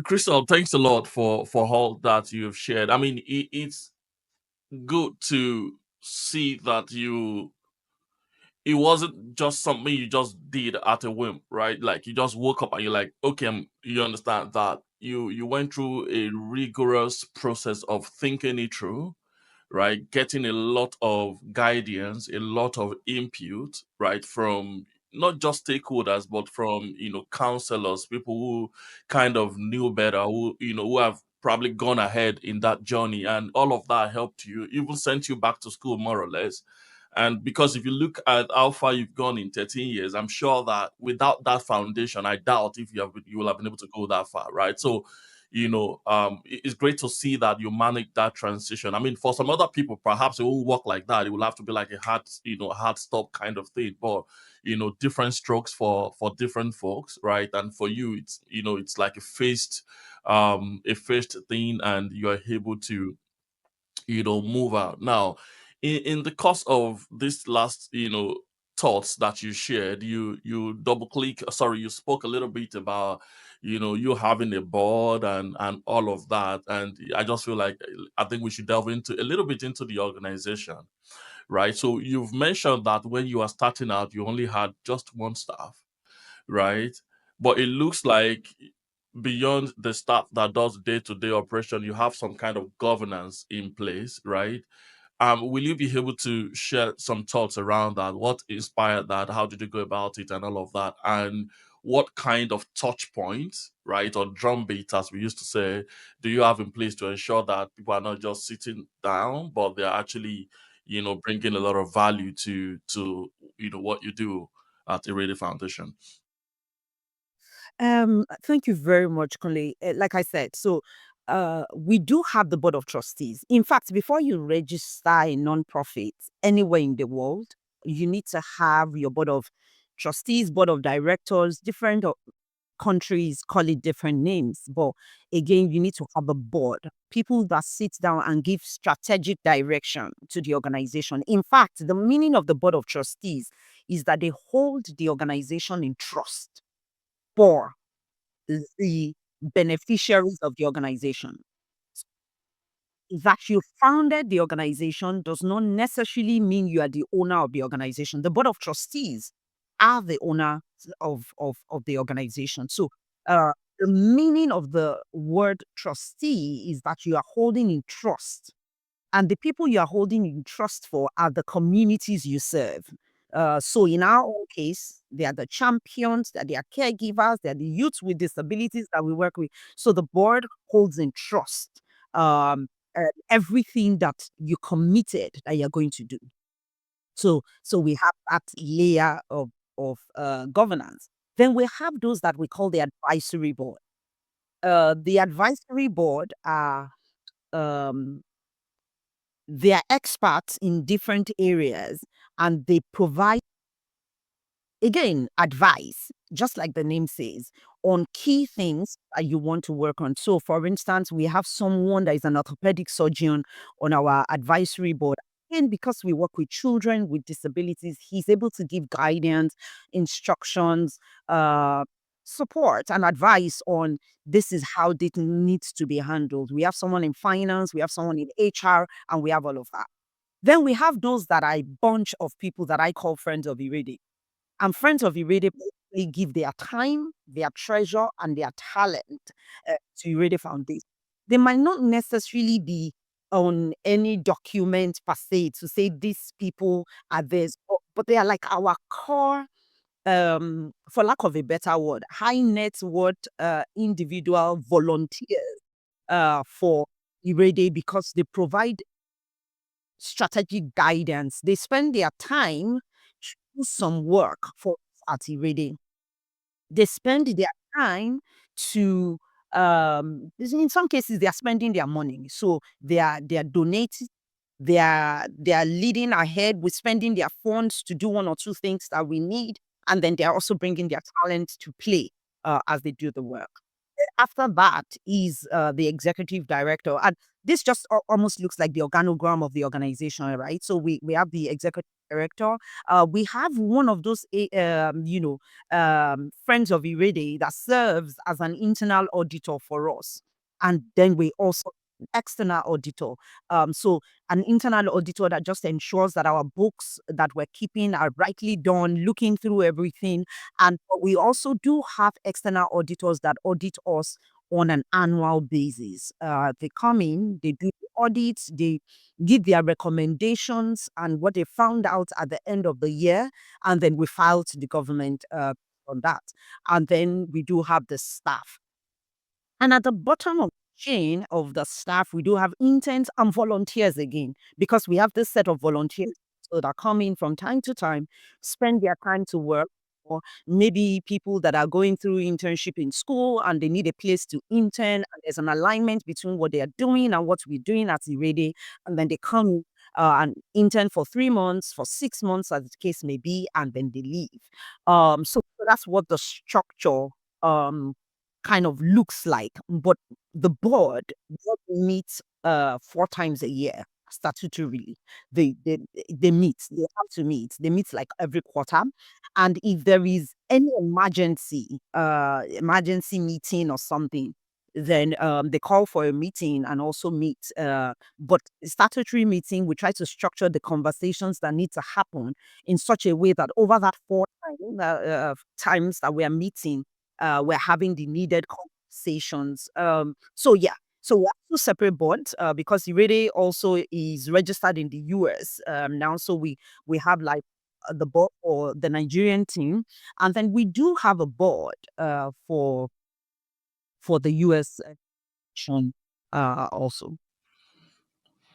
Crystal, thanks a lot for all that you've shared. I mean, it's good to see that it wasn't just something you just did at a whim, right? Like you just woke up and you're like, okay, you understand that you went through a rigorous process of thinking it through, right? Getting a lot of guidance, a lot of input, right? From not just stakeholders, but from, counselors, people who kind of knew better, who have probably gone ahead in that journey. And all of that helped you, even sent you back to school, more or less. And because if you look at how far you've gone in 13 years, I'm sure that without that foundation, I doubt if you will have been able to go that far, right? So it's great to see that you manage that transition. I mean, for some other people, perhaps it won't work like that. It will have to be like a hard stop kind of thing. But different strokes for different folks, right? And for you, it's like a phased thing, and you're able to move out. Now, in the course of this last thoughts that you shared, you double click sorry, you spoke a little bit about you having a board and all of that, and I just feel like I think we should delve into a little bit into the organization, right? So you've mentioned that when you are starting out you only had just one staff, right? But it looks like beyond the staff that does day-to-day operation, you have some kind of governance in place, right? Will you be able to share some thoughts around that? What inspired that? How did you go about it and all of that? And what kind of touch points, right, or drumbeat, as we used to say, do you have in place to ensure that people are not just sitting down, but they're actually, bringing a lot of value to what you do at Irede Foundation? Thank you very much, Kunle. Like I said, so we do have the board of trustees. In fact, before you register a nonprofit anywhere in the world, you need to have your board of trustees, board of directors. Different countries call it different names, but again, you need to have a board, people that sit down and give strategic direction to the organization. In fact, the meaning of the board of trustees is that they hold the organization in trust for the beneficiaries of the organization. That you founded the organization does not necessarily mean you are the owner of the organization. The board of trustees are the owner of the organization. So the meaning of the word trustee is that you are holding in trust, and the people you are holding in trust for are the communities you serve. So in our own case, they are the champions, they are caregivers, they are the youths with disabilities that we work with. So the board holds in trust everything that you committed that you're going to do. So we have that layer of governance. Then we have those that we call the advisory board. The advisory board are um, they are experts in different areas, and they provide, again, advice, just like the name says, on key things that you want to work on. So, for instance, we have someone that is an orthopedic surgeon on our advisory board. And because we work with children with disabilities, he's able to give guidance, instructions, uh, support, and advice on this is how it needs to be handled. We have someone in finance, we have someone in HR, and we have all of that. Then we have those that are a bunch of people that I call friends of Irede. And friends of Irede basically give their time, their treasure, and their talent to Irede Foundation. They might not necessarily be on any document per se to say these people are this, but they are like our core, for lack of a better word, high net worth individual volunteers for Irede, because they provide strategic guidance. They spend their time to do some work for us at Irede. They spend their time to in some cases they are spending their money. So they are donating, they are leading ahead with spending their funds to do one or two things that we need, and then they are also bringing their talent to play as they do the work. After that is the executive director. And this just almost looks like the organogram of the organization, right? So we have the executive director. We have one of those, friends of Irede that serves as an internal auditor for us. And then we also external auditor. So an internal auditor that just ensures that our books that we're keeping are rightly done, looking through everything. And we also do have external auditors that audit us on an annual basis. They come in, they do the audits, they give their recommendations and what they found out at the end of the year, and then we file to the government on that. And then we do have the staff. And at the bottom of the chain of the staff, we do have interns and volunteers again, because we have this set of volunteers so that come in from time to time, spend their time to work, or maybe people that are going through internship in school and they need a place to intern, and there's an alignment between what they are doing and what we're doing at Irede, and then they come in and intern for 3 months, for 6 months, as the case may be, and then they leave. So that's what the structure um kind of looks like. But the board meets 4 times a year statutorily. They meet, they have to meet. They meet like every quarter. And if there is any emergency meeting or something, then they call for a meeting and also meet. But statutory meeting, we try to structure the conversations that need to happen in such a way that over that times that we are meeting, we're having the needed conversations. So yeah, so we have two separate boards because Irede also is registered in the US now. So we have like the board for the Nigerian team, and then we do have a board for the US section also.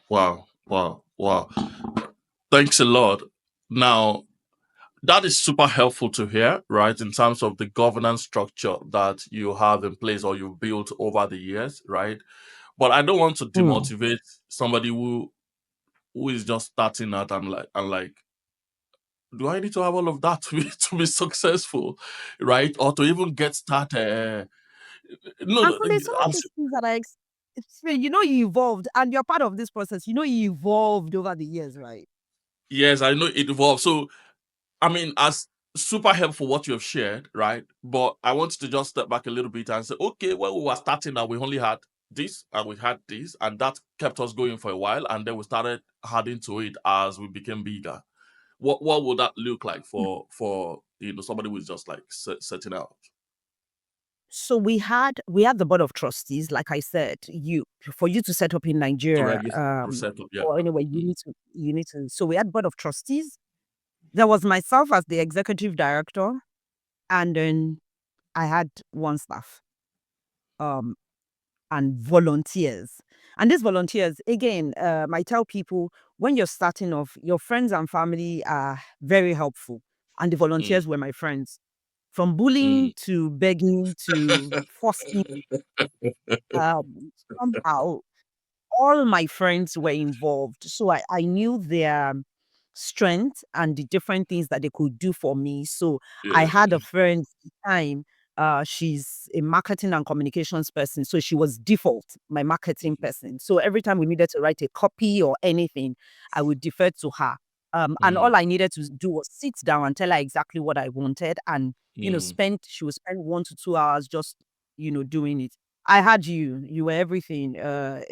Wow, wow, wow. Thanks a lot. Now, that is super helpful to hear, right? In terms of the governance structure that you have in place or you've built over the years, right? But I don't want to Mm. demotivate somebody who is just starting out and like, do I need to have all of that to be successful, right? Or to even get started? No, And no, Kunle, some of I'm these things that you evolved, and you're part of this process. You evolved over the years, right? yes, I know it evolves. So I mean, as super helpful what you have shared, right? But I want to just step back a little bit and say, okay, when we were starting out, we only had this and we had this, and that kept us going for a while, and then we started adding to it as we became bigger. What would that look like for somebody who's just like setting out So we had the board of trustees, like I said, for you to set up in to Nigeria, register to set up? Yeah. or anyway, you Mm. need to. So we had board of trustees. There was myself as the executive director, and then I had one staff, um, and volunteers. And these volunteers, again, I tell people when you're starting off, your friends and family are very helpful, and the Mm. volunteers were my friends. from Mm. bullying to begging to forcing. Somehow all my friends were involved. So I knew their strength and the different things that they could do for me. So I Yeah. had a friend at the time. She's a marketing and communications person. So she was default, my marketing person. So every time we needed to write a copy or anything, I would defer to her. And Mm. all I needed to do was sit down and tell her exactly what I wanted. And, Mm. she would spend 1 to 2 hours just, doing it. I had you. You were everything. I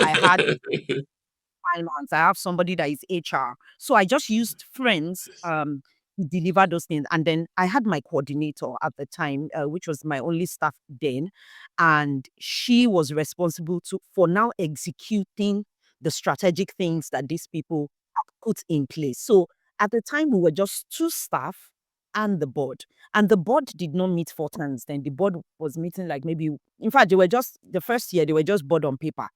had finance. I have somebody that is HR. So I just used friends to deliver those things. And then I had my coordinator at the time, which was my only staff then. And she was responsible for now executing the strategic things that these people have put in place. So at the time, we were just two staff and the board. And the board did not meet 4 times then. The board was meeting like maybe, in fact, they were just, the first year, they were just board on paper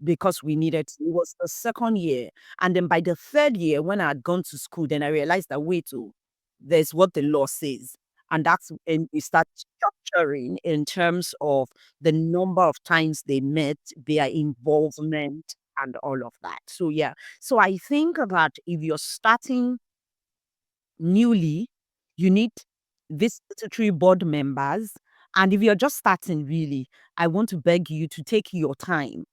because we needed to. It was the second year. And then by the third year, when I had gone to school, then I realized that wait, oh, there's what the law says. And that's when we start structuring in terms of the number of times they met, their involvement, and all of that. So yeah. So I think that if you're starting newly, you need these statutory board members. And if you're just starting, really, I want to beg you to take your time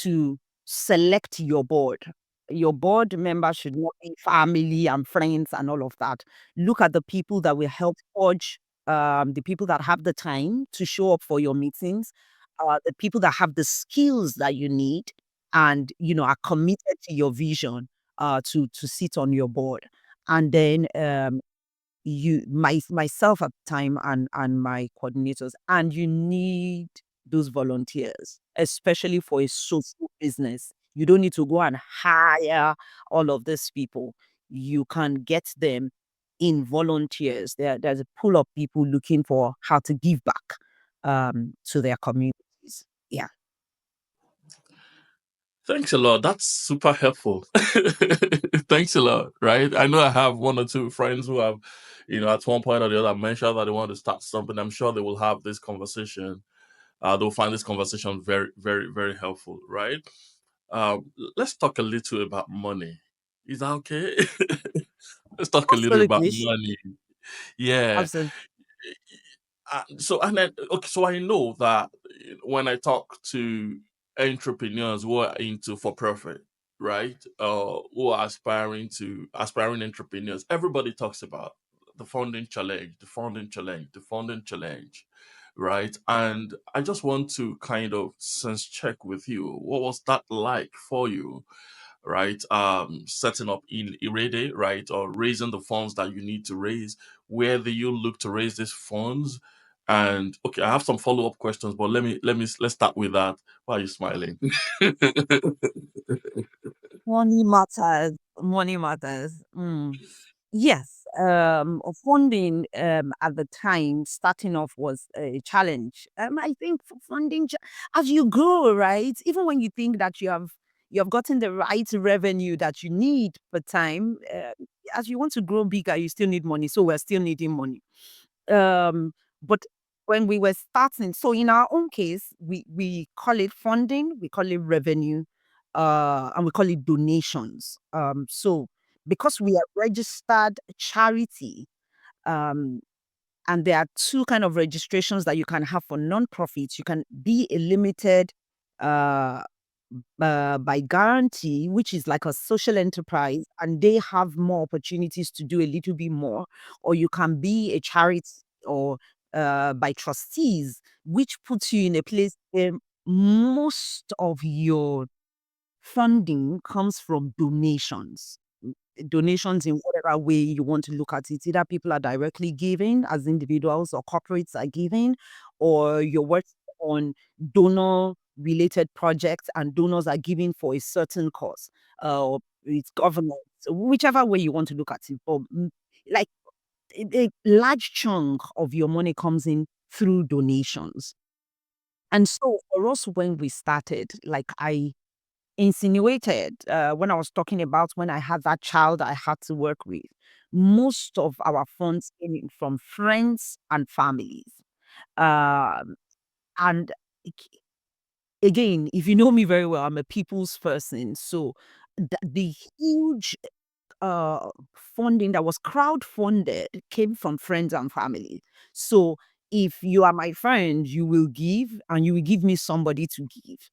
to select your board. Your board members should not be family and friends and all of that. Look at the people that will help forge, the people that have the time to show up for your meetings, the people that have the skills that you need and, are committed to your vision to sit on your board. And then myself at the time and my coordinators, and you need those volunteers, especially for a social business. You don't need to go and hire all of these people. You can get them in volunteers. There's a pool of people looking for how to give back to their communities. Yeah. Thanks a lot. That's super helpful. Thanks a lot. Right. I know I have one or two friends who have, at one point or the other mentioned that they want to start something. I'm sure they will have this conversation. They'll find this conversation very, very, very helpful. Right. Let's talk a little about money. Is that okay? Let's talk a little about Absolutely. money. Yeah. Absolutely. So and then okay, so I know that when I talk to entrepreneurs who are into for profit, right? Who are aspiring entrepreneurs, everybody talks about the funding challenge, the funding challenge, the funding challenge, right? And I just want to kind of sense check with you. What was that like for you? Right? Setting up in Irede, right? Or raising the funds that you need to raise. Where do you look to raise these funds? And okay, I have some follow-up questions, but let's start with that. Why are you smiling? Money matters. Money matters. Yes, funding at the time starting off was a challenge. I think for funding as you grow, right? Even when you think that you have gotten the right revenue that you need per time, as you want to grow bigger, you still need money. So we're still needing money. But when we were starting, so in our own case, we call it funding, we call it revenue, and we call it donations. So because we are registered charity, um, and there are two kind of registrations that you can have for non-profits. You can be a limited uh, by guarantee, which is like a social enterprise, and they have more opportunities to do a little bit more, or you can be a charity or by trustees, which puts you in a place where most of your funding comes from donations. Donations in whatever way you want to look at it. Either people are directly giving as individuals or corporates are giving, or you're working on donor related projects and donors are giving for a certain cause, or it's government, whichever way you want to look at it. But like a large chunk of your money comes in through donations. And so for us, when we started, like I insinuated when I was talking about when I had that child I had to work with. most of our funds came in from friends and families. Um, and again, if you know me very well, I'm a people's person. So the huge uh funding that was crowdfunded came from friends and family. So if you are my friend, you will give and you will give me somebody to give.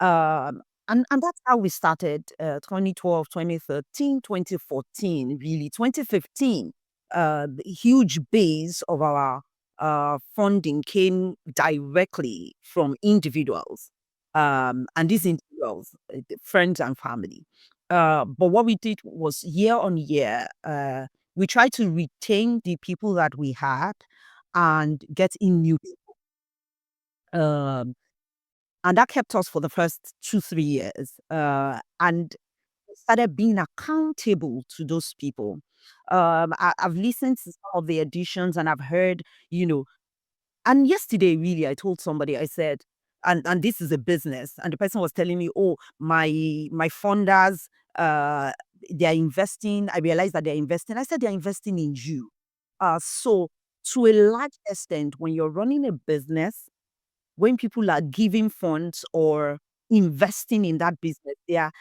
And that's how we started 2012, really 2015. The huge base of our funding came directly from individuals. And these individuals, friends and family. But what we did was year on year, we tried to retain the people that we had and get in new people. Um, and that kept us for the first 2, 3 years. And we started being accountable to those people. I've listened to some of the editions and I've heard, you know, and yesterday, really, I told somebody, I said, and this is a business, and the person was telling me, oh, my funders, uh, they're investing. I realized that they're investing. I said they're investing in you. So to a large extent, when you're running a business, when people are giving funds or investing in that business, they are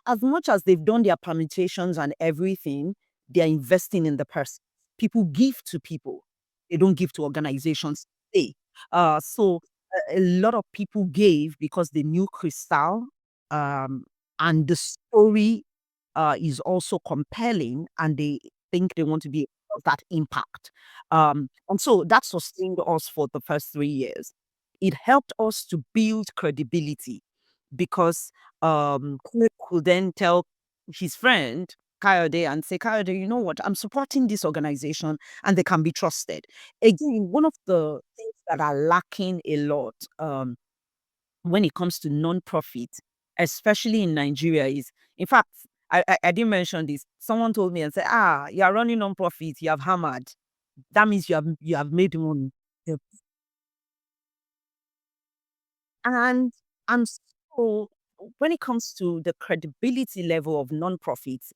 as much as they've done their permutations and everything, they are investing in the person. People give to people. They don't give to organizations. They. So a lot of people gave because they knew Crystal, um, and the story is also compelling, and they think they want to be of that impact. And so that sustained us for the first 3 years. It helped us to build credibility because Kunle could then tell his friend Kayode and say, Kayode, you know what? I'm supporting this organization and they can be trusted. Again, one of the things that are lacking a lot when it comes to non-profit, especially in Nigeria, is in fact, I didn't mention this. Someone told me and said, you are running non-profit, you have hammered. That means you have made money. And and so when it comes to the credibility level of nonprofits,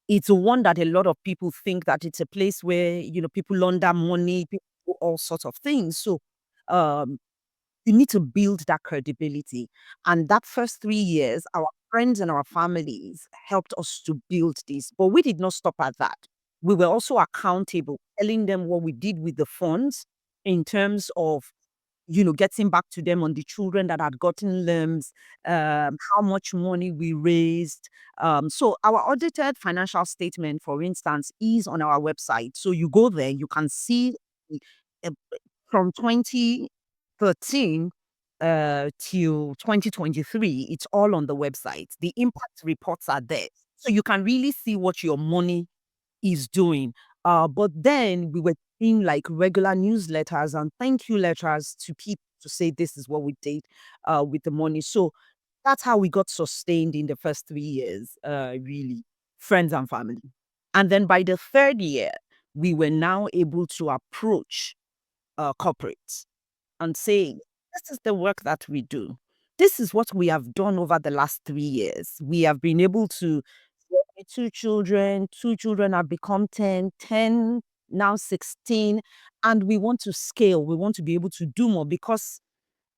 it's one that a lot of people think that it's a place where people launder money, people do all sorts of things. So um, you need to build that credibility. And that first 3 years, our friends and our families helped us to build this. But we did not stop at that. We were also accountable, telling them what we did with the funds in terms of getting back to them on the children that had gotten limbs, how much money we raised. So our audited financial statement, for instance, is on our website. So you go there, you can see uh, from 2013 till 2023, it's all on the website. The impact reports are there. So you can really see what your money is doing. But then we were doing like regular newsletters and thank you letters to people to say this is what we did with the money. So that's how we got sustained in the first 3 years, really, friends and family. And then by the third year, we were now able to approach corporates and say, this is the work that we do. This is what we have done over the last 3 years. We have been able to work with two children have become 10, 10 now 16, and we want to scale. We want to be able to do more because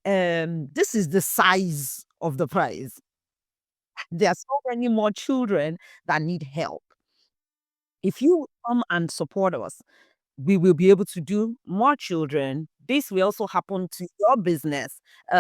this is the size of the prize. There are so many more children that need help. If you come and support us, we will be able to do more children. This will also happen to your business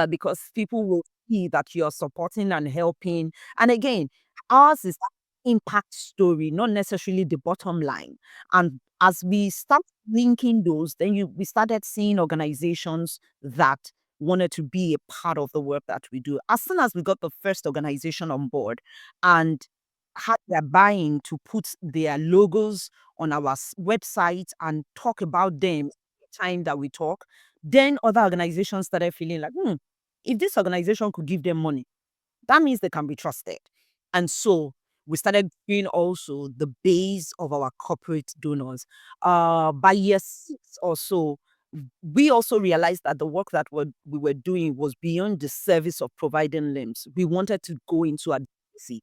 because people will see that you're supporting and helping. And again, ours is that impact story, not necessarily the bottom line. And as we start linking those, then we started seeing organizations that wanted to be a part of the work that we do. As soon as we got the first organization on board and had their buying to put their logos on our website and talk about them every time that we talk, then other organizations started feeling like, if this organization could give them money, that means they can be trusted. And so we started doing also the base of our corporate donors. By year 6 or so, we also realized that the work that we were doing was beyond the service of providing limbs. We wanted to go into advocacy.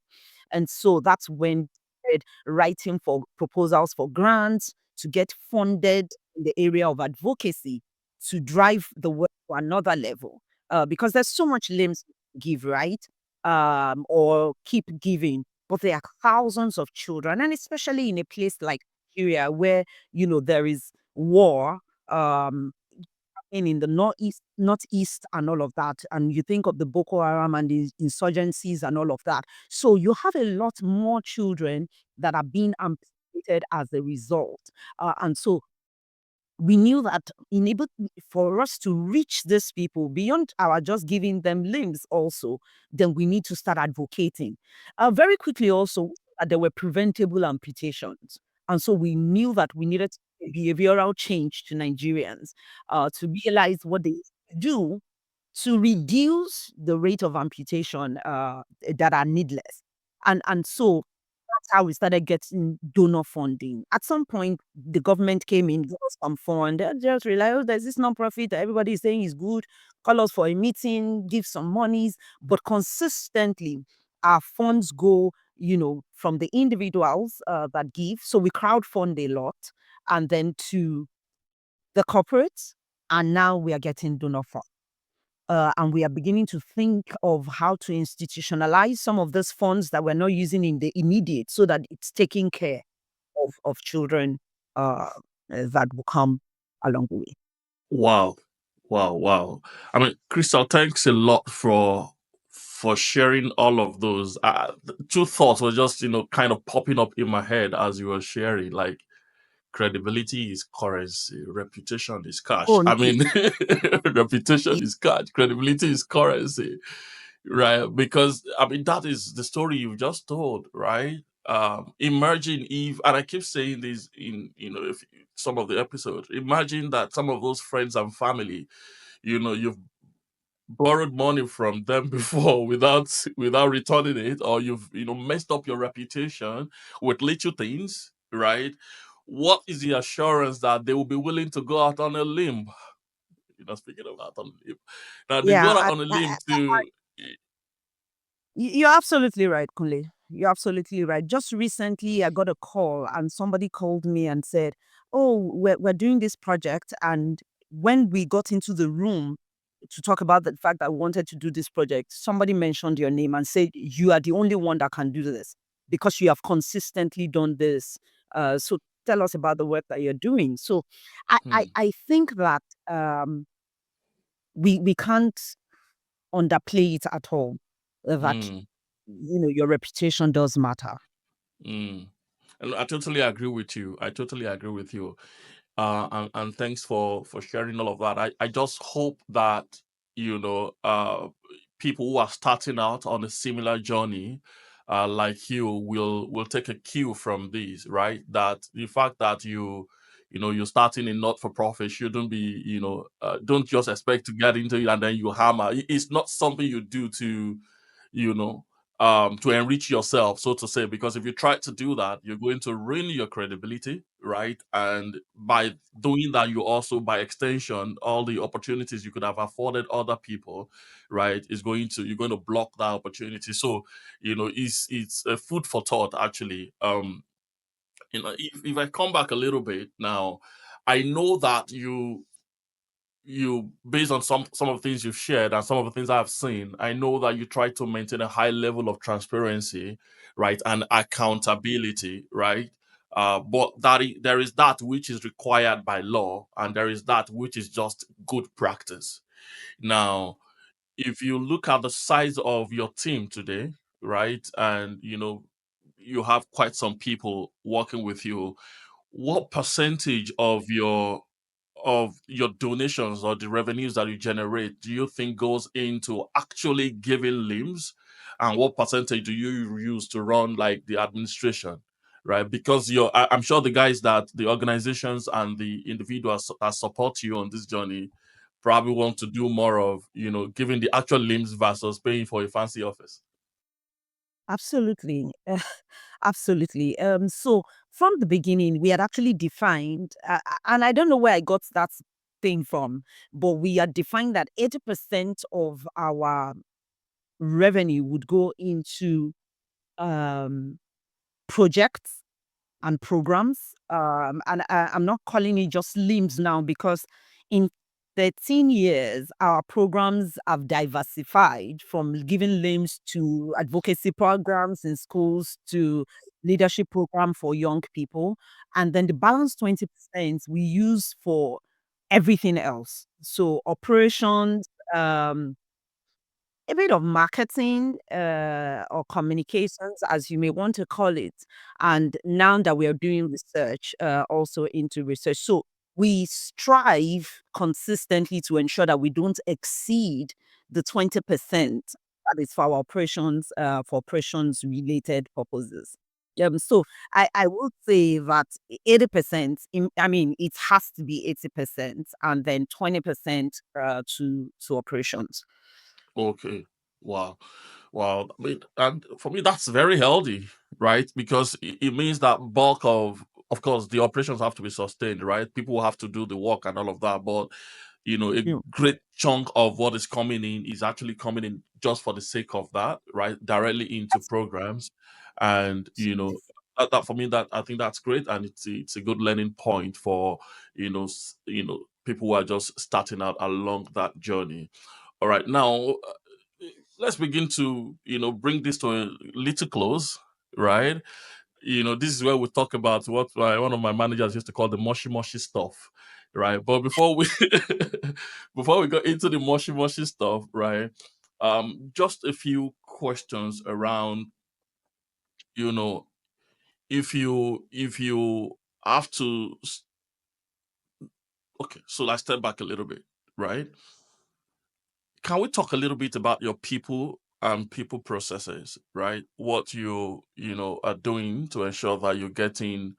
And so that's when started writing for proposals for grants to get funded in the area of advocacy to drive the work to another level. Because there's so much limbs to give, right? Or keep giving. But there are thousands of children, and especially in a place like Nigeria where, there is war, in the northeast and all of that. And you think of the Boko Haram and the insurgencies and all of that. So you have a lot more children that are being amputated as a result. And so we knew that for us to reach these people beyond our just giving them limbs also, then we need to start advocating. Very quickly also, there were preventable amputations. And so we knew that we needed behavioral change to Nigerians to realize what they do to reduce the rate of amputation that are needless. And so that's how we started getting donor funding. At some point, the government came in, gave us some fund. They just realized, oh, there's this nonprofit that everybody is saying is good. Call us for a meeting, give some monies. But consistently, our funds go, from the individuals that give. So we crowdfund a lot. And then to the corporates. And now we are getting donor funds. And we are beginning to think of how to institutionalize some of those funds that we're not using in the immediate so that it's taking care of children that will come along the way. Wow. Wow. Wow. I mean, Crystal, thanks a lot for sharing all of those. Two thoughts were just, kind of popping up in my head as you were sharing. Like, credibility is currency, reputation is cash. Oh, I mean, reputation is cash, credibility is currency, right? Because I mean, that is the story you've just told, right? Imagine if, and I keep saying this in, if some of the episodes, imagine that some of those friends and family, you've borrowed money from them before without returning it, or you've messed up your reputation with little things, right? What is the assurance that they will be willing to go out on a limb? Speaking of out on a limb, now they yeah. go out on a limb to. You're absolutely right, Kunle. You're absolutely right. Just recently, I got a call and somebody called me and said, oh, we're doing this project. And when we got into the room to talk about the fact that I wanted to do this project, somebody mentioned your name and said, you are the only one that can do this because you have consistently done this. So tell us about the work that you're doing. So I, I, Hmm, I think that we can't underplay it at all. That hmm, your reputation does matter. hmm. And I totally agree with you. I totally agree with you. And thanks for sharing all of that. I just hope that you know uh people who are starting out on a similar journey like you will take a cue from this, right? That the fact that you're starting in not for profit shouldn't be, don't just expect to get into it and then you hammer. It's not something you do you know to enrich yourself, so to say, because if you try to do that, you're going to ruin your credibility, right? And by doing that, you also, by extension, all the opportunities you could have afforded other people, right, is going to, you're going to block that opportunity. So, it's a food for thought, actually. If I come back a little bit now, I know that you based on some of the things you've shared and some of the things I've seen, I know that you try to maintain a high level of transparency, right, and accountability, right? But there is that which is required by law, and there is that which is just good practice. Now, if you look at the size of your team today, right, and you have quite some people working with you, what percentage of your donations or the revenues that you generate do you think goes into actually giving limbs, and what percentage do you use to run like the administration, right? Because I'm sure the guys, that the organizations and the individuals that support you on this journey probably want to do more of giving the actual limbs versus paying for a fancy office. Absolutely. Absolutely. So from the beginning, we had actually defined, and I don't know where I got that thing from, but we had defined that 80% of our revenue would go into um, projects and programs. And I'm not calling it just limbs now because in 13 years, our programs have diversified from giving limbs to advocacy programs in schools to leadership program for young people. And then the balance 20% we use for everything else. So operations, a bit of marketing or communications, as you may want to call it. And now that we are doing research, also into research. So we strive consistently to ensure that we don't exceed the 20% that is for our operations, for operations related purposes. So I would say that 80%, I mean, it has to be 80% and then 20% to operations. Okay. Wow. Wow. I mean, and for me, that's very healthy, right? Because it means that bulk of course, the operations have to be sustained, right? People have to do the work and all of that. But, a Yeah. great chunk of what is coming in is actually coming in just for the sake of that, right? Directly into programs. And, that for me, that I think that's great. And it's a good learning point for, people who are just starting out along that journey. All right, now let's begin to bring this to a little close, right? This is where we talk about what one of my managers used to call the mushy mushy stuff, right? But before we before we go into the mushy mushy stuff, right? Just a few questions around, you know, if you have to, okay, so let's step back a little bit, right? Can we talk a little bit about your people and people processes, right? What you are doing to ensure that you're getting,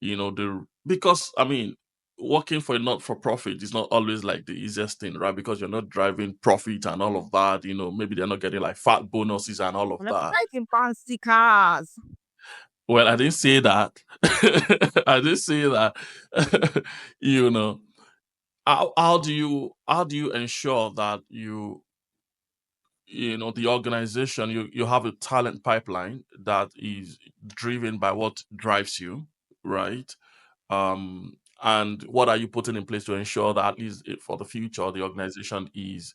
the because I mean, working for a not for profit is not always like the easiest thing, right? Because you're not driving profit and all of that. Maybe they're not getting like fat bonuses and all of On a that. bike in fancy cars. Well, I didn't say that. I didn't say that. you know, how do you ensure that the organization, you have a talent pipeline that is driven by what drives you, right? And what are you putting in place to ensure that at least for the future the organization is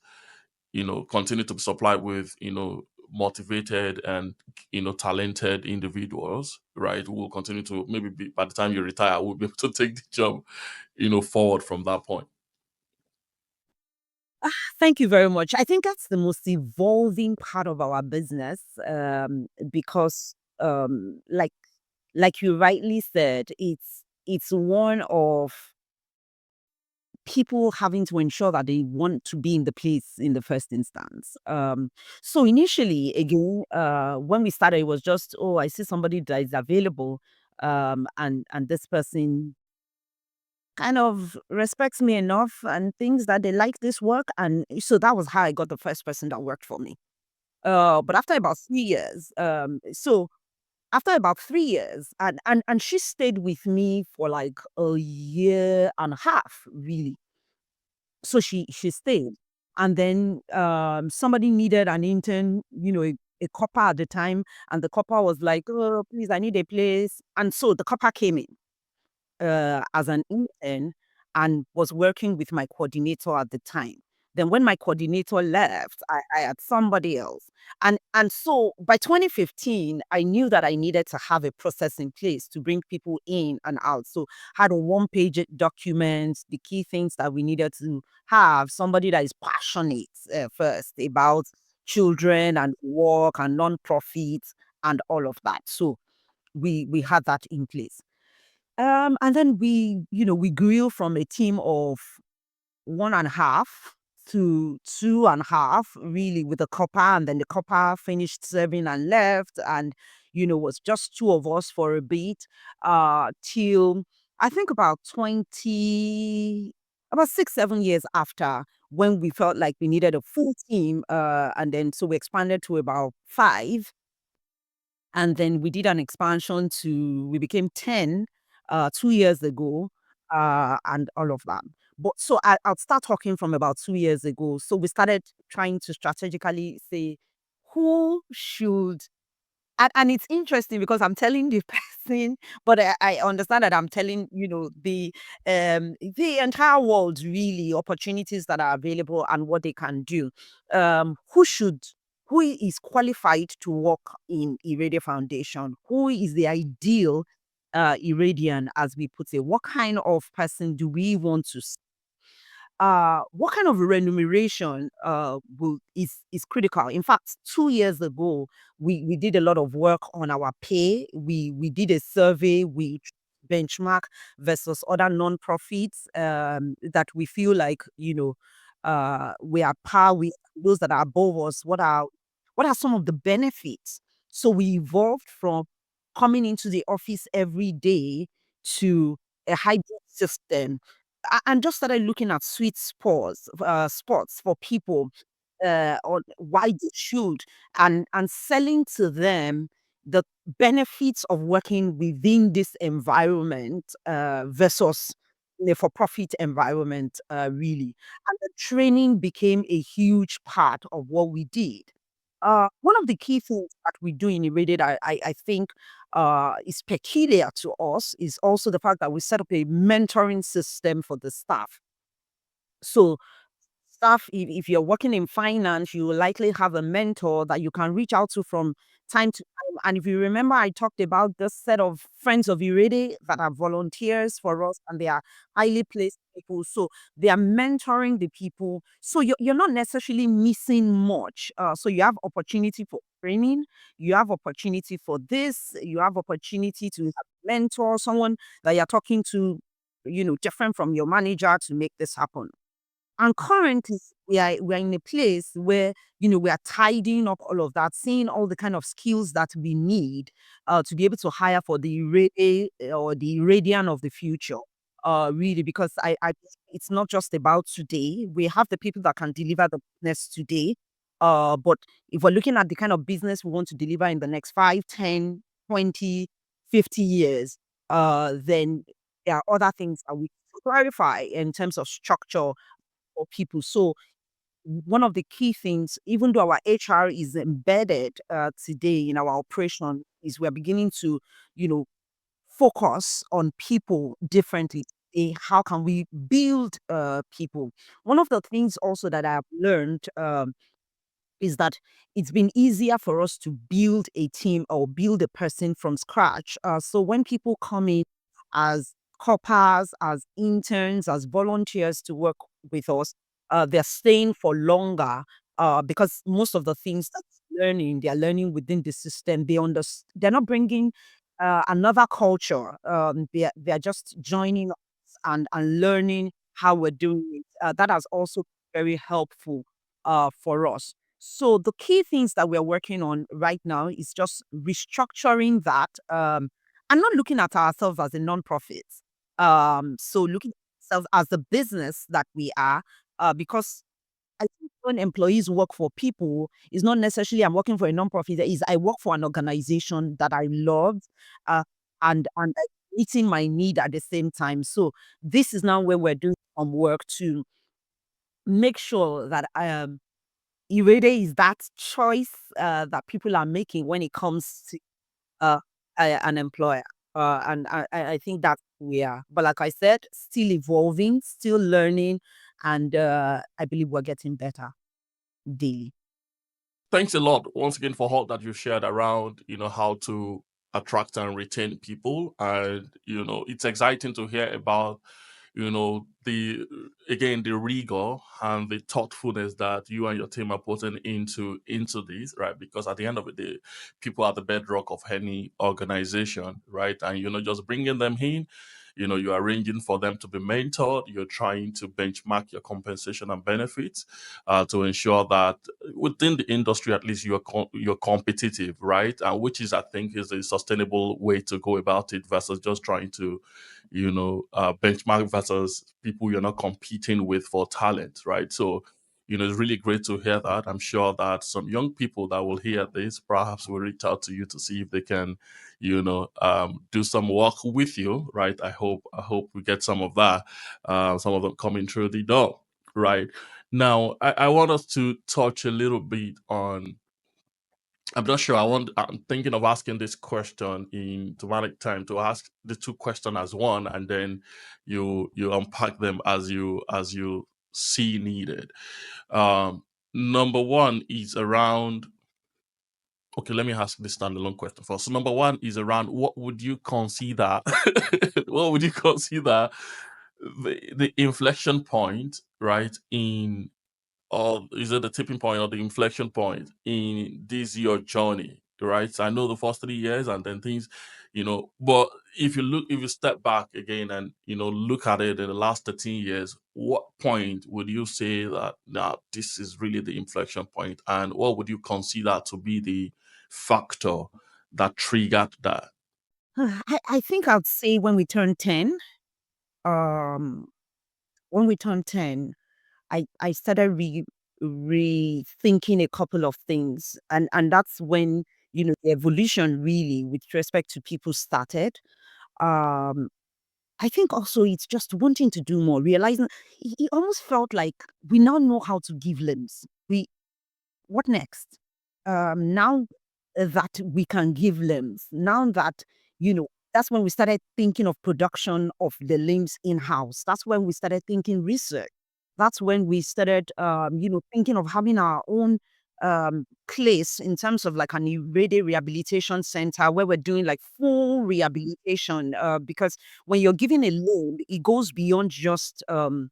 continue to be supplied with motivated and talented individuals, right, who will continue to maybe by the time you retire will be able to take the job forward from that point. Thank you very much. I think that's the most evolving part of our business, because, like you rightly said, it's one of people having to ensure that they want to be in the place in the first instance. So initially, again, when we started, it was just, oh, I see somebody that is available, and this person kind of respects me enough and thinks that they like this work. And so that was how I got the first person that worked for me. But after about 3 years, so after about 3 years, and she stayed with me for like a year and a half, really. So she stayed. And then somebody needed an intern, a copper at the time, and the copper was like, oh, please, I need a place. And so the copper came in as an intern and was working with my coordinator at the time. Then when my coordinator left, I had somebody else. And so by 2015, I knew that I needed to have a process in place to bring people in and out. So had a one-page document, the key things that we needed to have, somebody that is passionate first about children and work and non-profit and all of that. So we had that in place. And then we grew from a team of one and a half to two and a half, really, with the copper. And then the copper finished serving and left. And, was just two of us for a bit, till I think about 6, 7 years after, when we felt like we needed a full team. And then so we expanded to about five, and then we did an expansion to we became 10 2 years ago, and all of that. But so I'll start talking from about 2 years ago. So we started trying to strategically say, who should and it's interesting because I'm telling the person, but I understand that I'm telling, the entire world really opportunities that are available and what they can do. Who is qualified to work in Irede Foundation? Who is the ideal Iradian, as we put it? What kind of person do we want to what kind of remuneration is critical. In fact, 2 years ago, we did a lot of work on our pay. We did a survey, we benchmark versus other non-profits that we feel like, we are par with those that are above us. What are some of the benefits? So we evolved from coming into the office every day to a hybrid system, and just started looking at sweet spots for people on why they should, and selling to them the benefits of working within this environment versus the for-profit environment, really. And the training became a huge part of what we did. One of the key things that we do in Irradiate, I think, is peculiar to us is also the fact that we set up a mentoring system for the staff. So staff, if you're working in finance, you will likely have a mentor that you can reach out to from time to time. And if you remember, I talked about this set of friends of Irede that are volunteers for us, and they are highly placed people. So they are mentoring the people. So you're not necessarily missing much. So you have opportunity for training, you have opportunity for this, you have opportunity to have mentor someone that you're talking to, different from your manager to make this happen. And currently, we're in a place where, we are tidying up all of that, seeing all the kind of skills that we need to be able to hire for the or the Iranian of the future. Really, because it's not just about today. We have the people that can deliver the business today. But if we're looking at the kind of business we want to deliver in the next 5, 10, 20, 50 years, then there are other things that we clarify in terms of structure for people. So one of the key things, even though our HR is embedded today in our operation, is we're beginning to, you know, focus on people differently. How can we build people? One of the things also that I've learned is that it's been easier for us to build a team or build a person from scratch. So when people come in as coppers, as interns, as volunteers to work with us, they're staying for longer because most of the things that they're learning within the system. They're not bringing another culture. They're just joining us and learning how we're doing it. That has also been very helpful for us. So the key things that we're working on right now is just restructuring that, and not looking at ourselves as a non-profit. So looking at ourselves as the business that we are, because I think when employees work for people, it's not necessarily I'm working for a non-profit. Is I work for an organization that I love, uh, and meeting my need at the same time. So this is now where we're doing some work to make sure that Irede is that choice that people are making when it comes to uh, an employer. And I think that's where we are. But like I said, still evolving, still learning, and I believe we're getting better daily. Thanks a lot once again for all that you shared around, how to attract and retain people. And, it's exciting to hear about, the rigor and the thoughtfulness that you and your team are putting into this, right? Because at the end of the day, people are the bedrock of any organization, right? And you're not just bringing them in, you're arranging for them to be mentored, you're trying to benchmark your compensation and benefits to ensure that within the industry at least you're competitive, right? And which is, I think, is a sustainable way to go about it versus just trying to benchmark versus people you're not competing with for talent, right? So it's really great to hear that. I'm sure that some young people that will hear this perhaps will reach out to you to see if they can do some work with you, right? I hope we get some of that, some of them coming through the door, right? Now, I want us to touch a little bit on I'm not sure. I'm thinking of asking this question in dramatic time to ask the two questions as one, and then you unpack them as you see needed. Number one is around. Okay, let me ask this standalone question first. So number one is around what would you consider what would you consider the inflection point, right, in or is it the tipping point or the inflection point in this your journey, right? So I know the first 3 years and then things, but if you step back again and look at it in the last 13 years, what point would you say that now this is really the inflection point, and what would you consider to be the factor that triggered that? I think I'd say when we turn 10, um, when we turn 10, I started rethinking a couple of things. And that's when, the evolution really with respect to people started. Um, I think also it's just wanting to do more, realizing it almost felt like we now know how to give limbs. What next? Now that we can give limbs, now that, that's when we started thinking of production of the limbs in house. That's when we started thinking research. That's when we started, thinking of having our own place in terms of like an Irede rehabilitation center where we're doing like full rehabilitation. Because when you're giving a limb, it goes beyond just the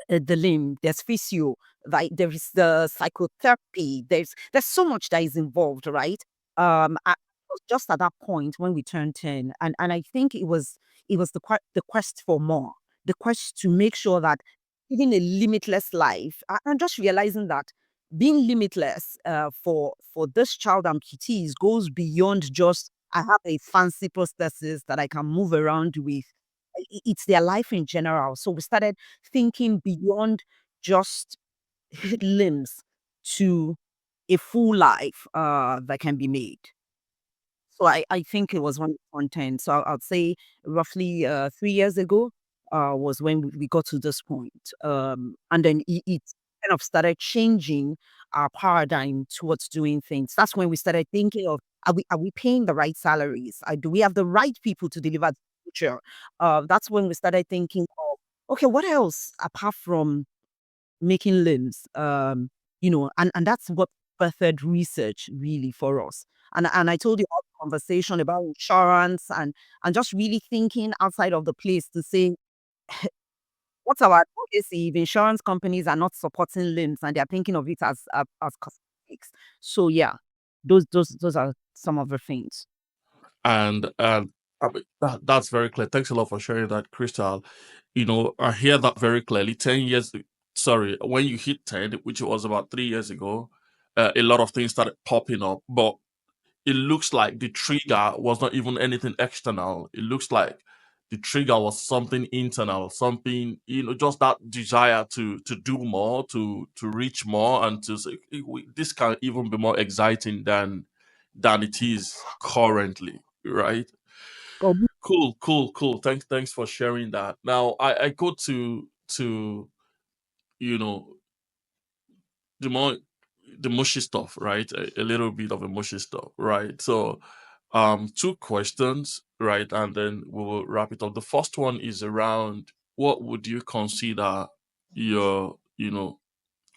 limb, there's physio, right? There is the psychotherapy. There's so much that is involved, right? It was just at that point when we turned 10, and I think it was the quest for more, the quest to make sure that living a limitless life, and just realizing that being limitless for this child I'm kitties goes beyond just I have a fancy prosthesis that I can move around with. It's their life in general. So we started thinking beyond just limbs to a full life that can be made. So I think it was one content. So I'd say roughly 3 years ago was when we got to this point. And then it kind of started changing our paradigm towards doing things. That's when we started thinking of are we paying the right salaries? Do we have the right people to deliver the future? That's when we started thinking of okay, what else apart from making limbs, and that's what birthed research really for us. And I told you all the conversation about insurance and just really thinking outside of the place to say, what's our advocacy if insurance companies are not supporting limbs and they're thinking of it as cosmetics? So yeah, those are some of the things. And I mean, that's very clear. Thanks a lot for sharing that, Crystal. I hear that very clearly. 10 years, sorry, when you hit 10, which was about 3 years ago, a lot of things started popping up. But it looks like the trigger was not even anything external. It looks like the trigger was something internal, something, just that desire to do more, to reach more, and to say this can even be more exciting than it is currently, right? Oh, Cool, cool, cool. Thanks for sharing that. Now I go to you know the more the mushy stuff, right? A little bit of a mushy stuff, right? So, two questions, right, and then we will wrap it up. The first one is around what would you consider your,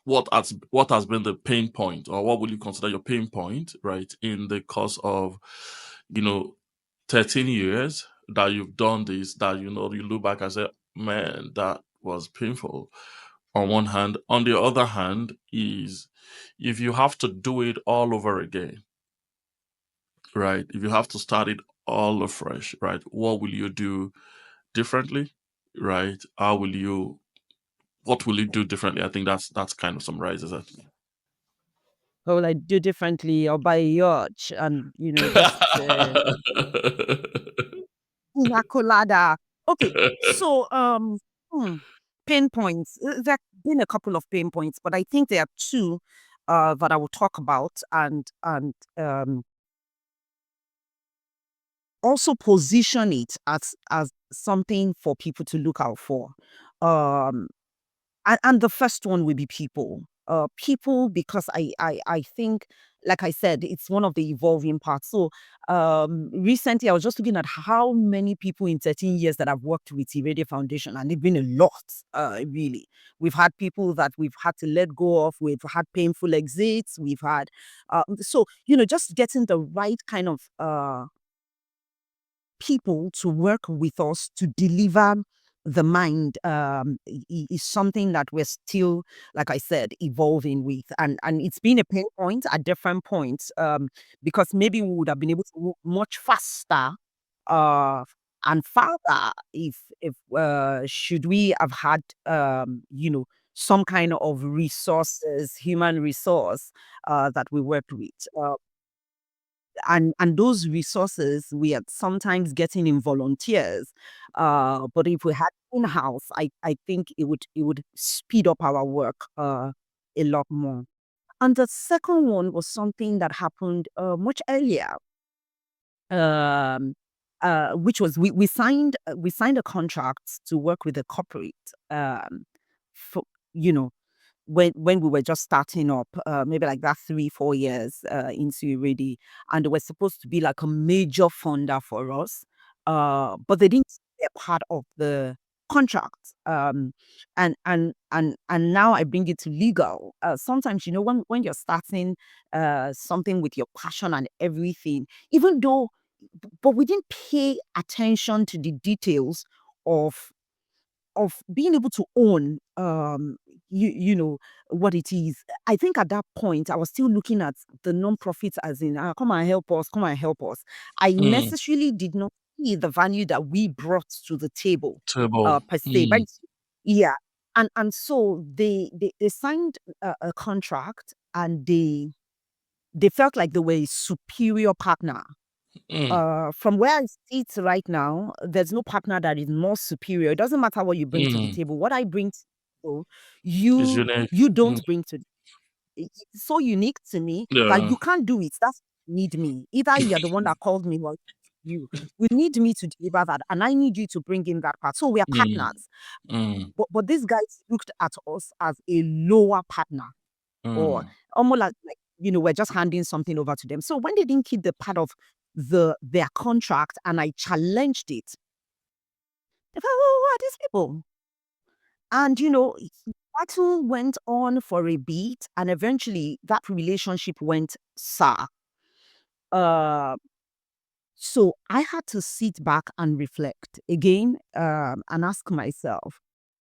what has been the pain point, or what would you consider your pain point, right, in the course of, you know, 13 years that you've done this, that you look back and say, man, that was painful on one hand. On the other hand, is if you have to do it all over again, right? If you have to start it all afresh, right? What will you do differently, right? What will you do differently? I think that's kind of summarizes it. what will I do differently? Or buy a yacht and just Pina colada. Okay, so hmm, pain points. There have been a couple of pain points, but I think there are two that I will talk about and also position it as something for people to look out for. Um, and the first one will be people. People, because I think like I said, it's one of the evolving parts. So recently I was just looking at how many people in 13 years that I've worked with Irede Foundation, and it's been a lot, really. We've had people that we've had to let go of, we've had painful exits, we've had so just getting the right kind of people to work with us to deliver the mind is something that we're still, like I said, evolving with, and it's been a pain point at different points, because maybe we would have been able to move much faster uh and farther if should we have had some kind of resources, human resource that we worked with. And those resources we are sometimes getting in volunteers, but if we had in-house, I think it would speed up our work a lot more. And the second one was something that happened much earlier, um which was we signed a contract to work with a corporate, for you know when we were just starting up, maybe like that 3-4 years into already, and they were supposed to be like a major funder for us, but they didn't get part of the contract. And now I bring it to legal. Sometimes when you're starting something with your passion and everything, even though, but we didn't pay attention to the details of being able to own what it is. I think at that point I was still looking at the non-profits as in, come and help us, come and help us. I Mm. necessarily did not see the value that we brought to the table Table. per se. But Mm. yeah, and so they signed a contract, and they felt like they were a superior partner. Mm. From where I sit right now, there's no partner that is more superior. It doesn't matter what you bring to the Mm. table. What I bring to the table, It's you unique. you Mm. don't bring to. It's so unique to me that Yeah. you can't do it. That's need me. Either you're the one that called me, or you. We need me to deliver that, and I need you to bring in that part. So we are Mm. partners. Mm. But these guys looked at us as a lower partner, or Mm. almost like we're just handing something over to them. So when they didn't keep the part of their contract, and I challenged it, they thought, "Oh, who are these people?" And battle went on for a bit, and eventually that relationship went sour. Uh, so I had to sit back and reflect again, and ask myself,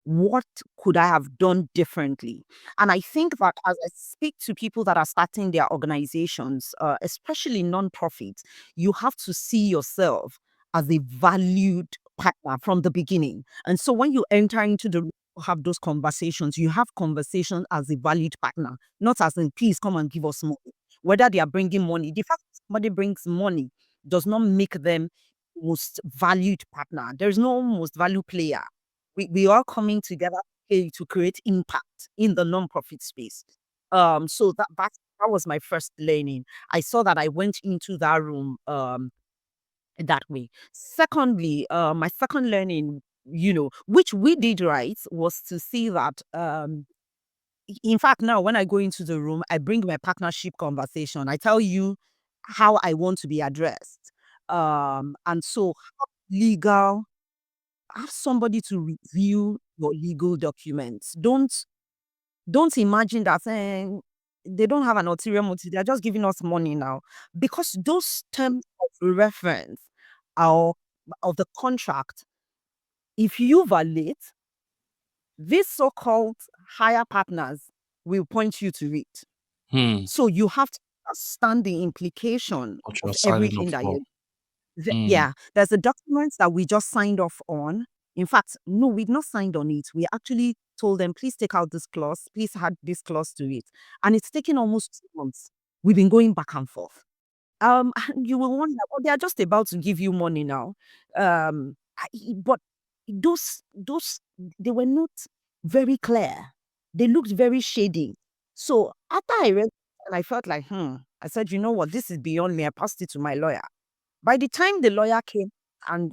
what could I have done differently? And I think that as I speak to people that are starting their organizations, especially non-profits, you have to see yourself as a valued partner from the beginning. And so when you enter into the room to have those conversations, you have conversations as a valued partner, not as in, please come and give us money. Whether they are bringing money, the fact that somebody brings money does not make them most valued partner. There's no most value player. We are coming together to create impact in the non-profit space. So that was my first learning. I saw that I went into that room that way. Secondly, my second learning, which we did right, was to see that in fact, now when I go into the room, I bring my partnership conversation. I tell you how I want to be addressed. And so legal, have somebody to review your legal documents. Don't imagine that they don't have an ulterior motive. They're just giving us money now. Because those terms of reference are of the contract, if you violate, these so-called higher partners will point you to it. Hmm. So you have to understand the implication What you're of signing up everything that for. you. Hmm. Yeah, there's a document that we just signed off on. In fact, no, we've not signed on it. We actually told them, please take out this clause, please add this clause to it. And it's taken almost 2 months. We've been going back and forth. And you will wonder, oh, they are just about to give you money now. But those they were not very clear. They looked very shady. So after I read, and I felt like, I said, you know what, this is beyond me. I passed it to my lawyer. By the time the lawyer came and,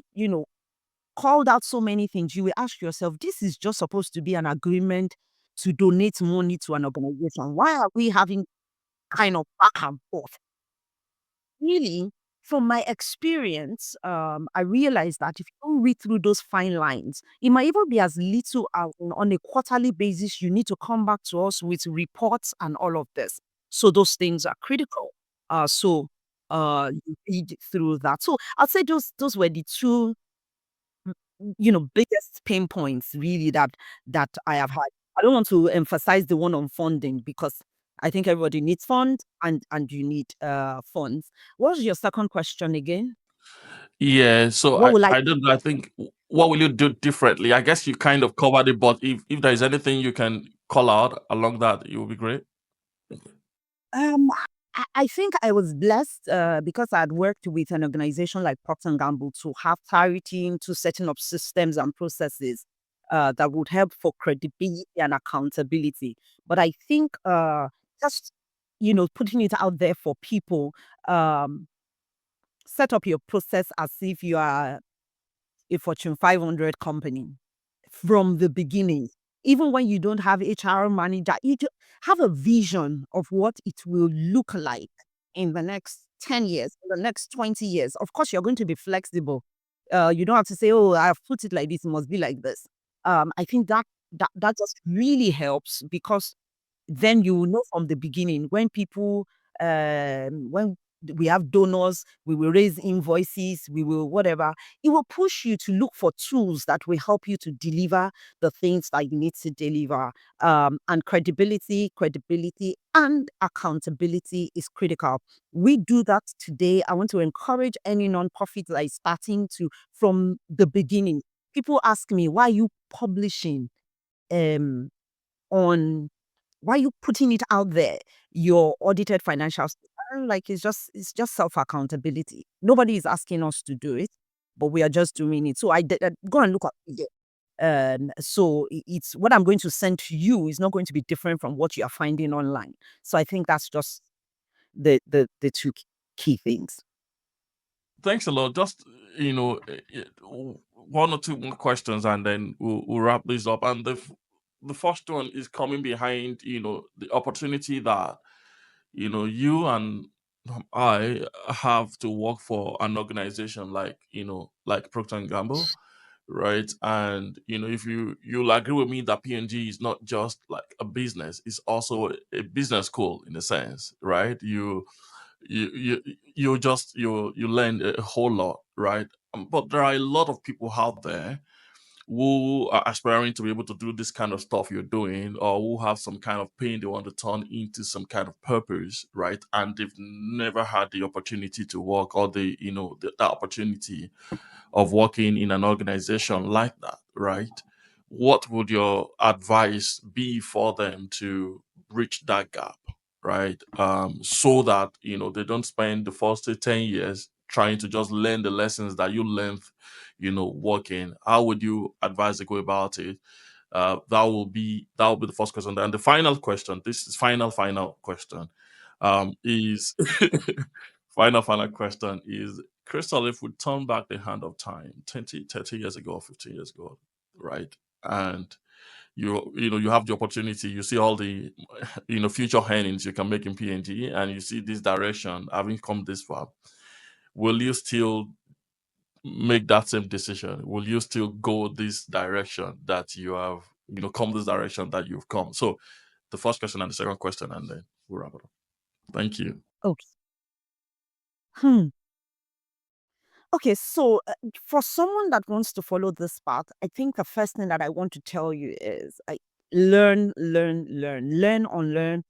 called out so many things, you will ask yourself, this is just supposed to be an agreement to donate money to an organization. Why are we having kind of back and forth. Really, from my experience, I realized that if you don't read through those fine lines, it might even be as little on a quarterly basis. You need to come back to us with reports and all of this. So those things are critical. You read through that. So I'd say those were the two, biggest pain points really that I have had. I don't want to emphasize the one on funding because I think everybody needs funds and you need funds. What was your second question again? Yeah, so What will I I don't know. I think what will you do differently? I guess you kind of covered it, but if there is anything you can call out along that, it would be great. Um, I think I was blessed because I'd worked with an organization like Procter& and Gamble to have clarity into setting up systems and processes that would help for credibility and accountability. But I think just putting it out there for people, um, set up your process as if you are a Fortune 500 company from the beginning. Even when you don't have HR manager, you have a vision of what it will look like in the next 10 years, in the next 20 years. Of course, you're going to be flexible. You don't have to say, oh, I've put it like this, it must be like this. I think that just really helps because then you will know from the beginning when we have donors, we will raise invoices, we will whatever. It will push you to look for tools that will help you to deliver the things that you need to deliver. And credibility and accountability is critical. We do that today. I want to encourage any nonprofit that is starting to from the beginning. People ask me, why are you publishing um on why are you putting it out there? Your audited financials. Like it's just self accountability. Nobody is asking us to do it, but we are just doing it. So go and look at it. So it's what I'm going to send to you is not going to be different from what you are finding online. So I think that's just the two key things. Thanks a lot. Just one or two more questions, and then we'll wrap this up. And the first one is coming behind the opportunity that you and I have to work for an organization like like Procter and Gamble, right? And if you'll agree with me that P&G is not just like a business; it's also a business school in a sense, right? You learn a whole lot, right? But there are a lot of people out there who are aspiring to be able to do this kind of stuff you're doing, or who have some kind of pain they want to turn into some kind of purpose, right? And they've never had the opportunity to work, or that opportunity of working in an organization like that, right? What would your advice be for them to bridge that gap, right? So that they don't spend the first 10 years trying to just learn the lessons that you learned, working. How would you advise to go about it? That will be the first question. And the final question, this is final question, is final question is, Crystal, if we turn back the hand of time 20, 30 years ago, 15 years ago, right? And you have the opportunity, you see all the future earnings you can make in PNG, and you see this direction having come this far. Will you still make that same decision? Will you still go this direction that you have, come this direction that you've come? So the first question and the second question, and then we'll wrap it up. Thank you. Okay. Hmm. Okay, so for someone that wants to follow this path, I think the first thing that I want to tell you is learn, unlearn.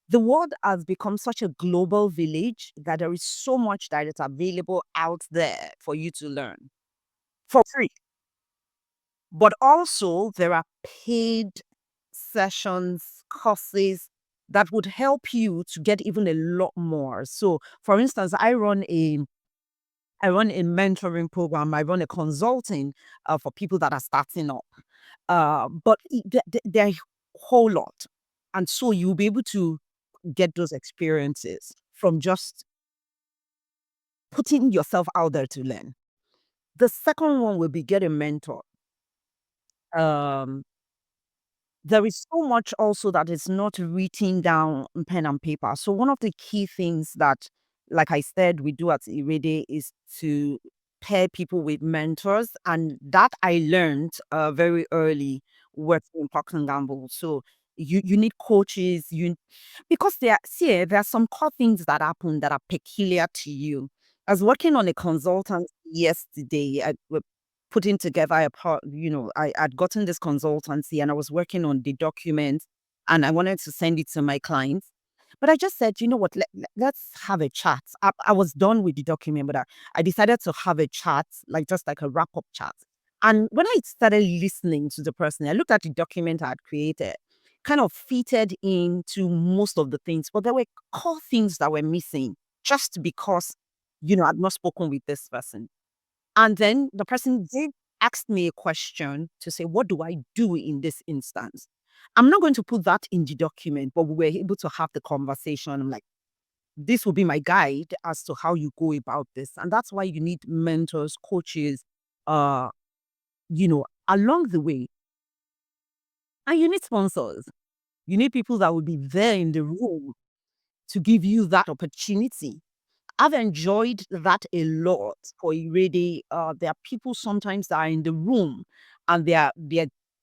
The world has become such a global village that there is so much that is available out there for you to learn for free. But also, there are paid sessions, courses that would help you to get even a lot more. So, for instance, I run a mentoring program. I run a consulting for people that are starting up. But they're a whole lot. And so you'll be able to get those experiences from just putting yourself out there to learn. The second one will be get a mentor. Um, there is so much also that is not written down on pen and paper. So one of the key things that, like I said, we do at Irede is to pair people with mentors, and that I learned very early working in Procter and Gamble. So you need coaches, because there are some core things that happen that are peculiar to you. I was working on a consultant yesterday. We're putting together a part, I had gotten this consultancy and I was working on the document and I wanted to send it to my clients. But I just said, you know what, let's have a chat. I was done with the document, but I decided to have a chat, like just like a wrap up chat. And when I started listening to the person, I looked at the document I had created, kind of fitted into most of the things, but there were core things that were missing just because, I'd not spoken with this person. And then the person did ask me a question to say, what do I do in this instance? I'm not going to put that in the document, but we were able to have the conversation. I'm like, this will be my guide as to how you go about this. And that's why you need mentors, coaches, uh, along the way. And you need sponsors. You need people that will be there in the room to give you that opportunity. I've enjoyed that a lot for Irede. There are people sometimes that are in the room and they're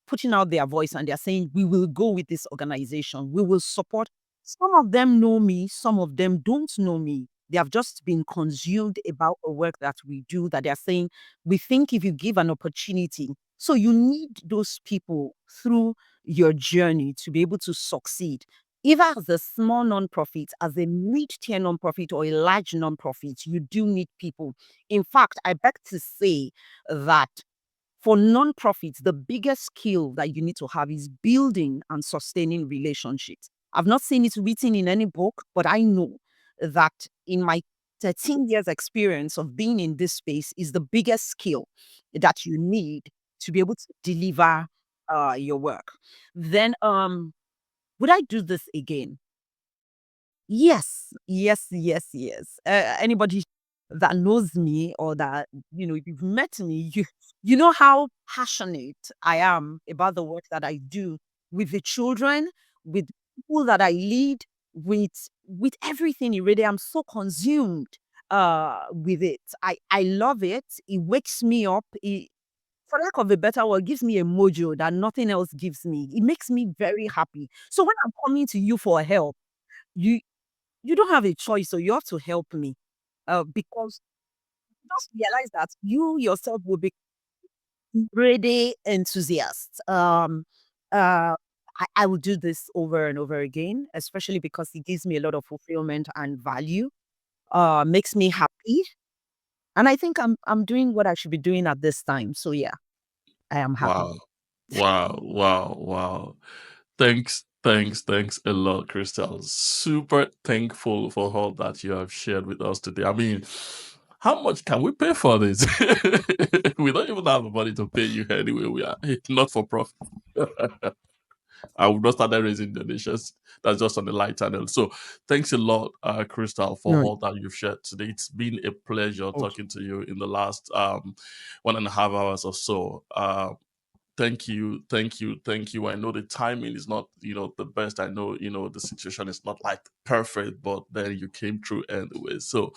putting out their voice and they're saying, we will go with this organization. We will support. Some of them know me, some of them don't know me. They have just been consumed about the work that we do, that they're saying, we think if you give an opportunity. So you need those people through your journey to be able to succeed either as a small nonprofit, as a mid-tier nonprofit, or a large nonprofit, you do need people. In fact, I beg to say that for nonprofits, the biggest skill that you need to have is building and sustaining relationships. I've not seen it written in any book, but I know that in my 13 years experience of being in this space is the biggest skill that you need to be able to deliver your work. Then would I do this again? Yes, yes, yes, yes. Anybody that knows me or that, if you've met me, you know how passionate I am about the work that I do with the children, with people that I lead, with everything already. I'm so consumed with it. I love it. It wakes me up. For lack of a better word, gives me a mojo that nothing else gives me. It makes me very happy. So when I'm coming to you for help, you you don't have a choice, so you have to help me. Because just realize that you yourself will be really enthusiast. I will do this over and over again, especially because it gives me a lot of fulfillment and value. Makes me happy, and I think I'm doing what I should be doing at this time. So yeah, I am happy. Wow. Wow. Wow. Wow. Thanks a lot, Crystal. Super thankful for all that you have shared with us today. I mean, how much can we pay for this? We don't even have the money to pay you anyway. We are not for profit. I will not start raising donations. That's just on the light channel. So thanks a lot, Crystal, for No, all that you've shared today. It's been a pleasure okay. talking to you in the last 1.5 hours or so. Thank you. I know the timing is not, the best. I know, the situation is not like perfect, but then you came through anyway. So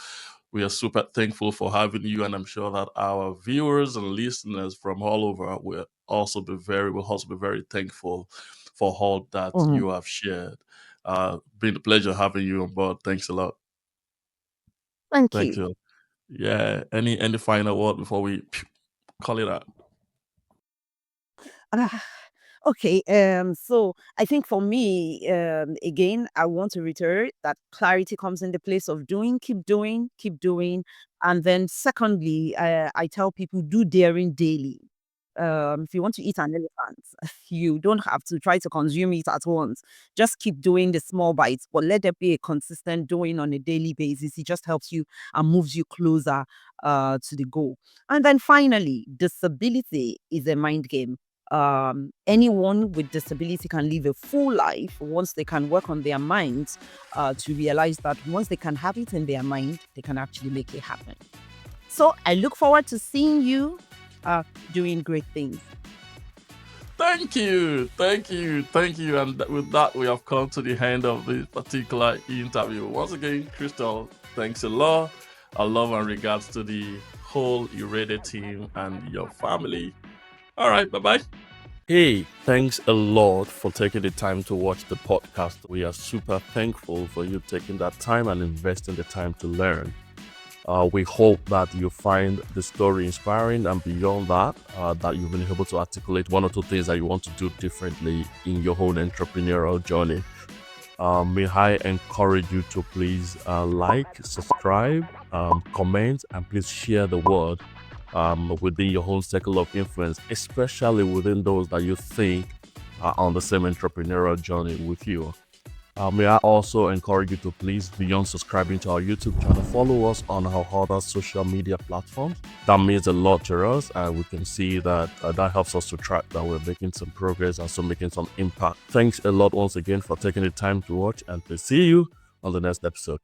we are super thankful for having you, and I'm sure that our viewers and listeners from all over will also be very thankful for all that Mhm. you have shared. Been a pleasure having you on board. Thanks a lot. Thank Thank you. you. Yeah. Any final word before we call it out? Ah, okay. So I think for me, again, I want to reiterate that clarity comes in the place of doing, keep doing. And then secondly, I tell people do daring daily. If you want to eat an elephant, you don't have to try to consume it at once. Just keep doing the small bites, but let there be a consistent doing on a daily basis. It just helps you and moves you closer to the goal. And then finally, disability is a mind game. Anyone with disability can live a full life once they can work on their minds to realize that once they can have it in their mind, they can actually make it happen. So I look forward to seeing you doing great things. Thank you, thank you, thank you. And with that, we have come to the end of this particular interview. Once again, Crystal, thanks a lot. Our love and regards to the whole Irede team and your family. All right, bye bye. Hey, thanks a lot for taking the time to watch the podcast. We are super thankful for you taking that time and investing the time to learn. We hope that you find the story inspiring, and beyond that, that you've been able to articulate one or two things that you want to do differently in your own entrepreneurial journey. May I encourage you to please like, subscribe, comment, and please share the word within your own circle of influence, especially within those that you think are on the same entrepreneurial journey with you. May I also encourage you to please, beyond subscribing to our YouTube channel, follow us on our other social media platforms. That means a lot to us, and we can see that that helps us to track that we're making some progress and so making some impact. Thanks a lot once again for taking the time to watch, and to see you on the next episode.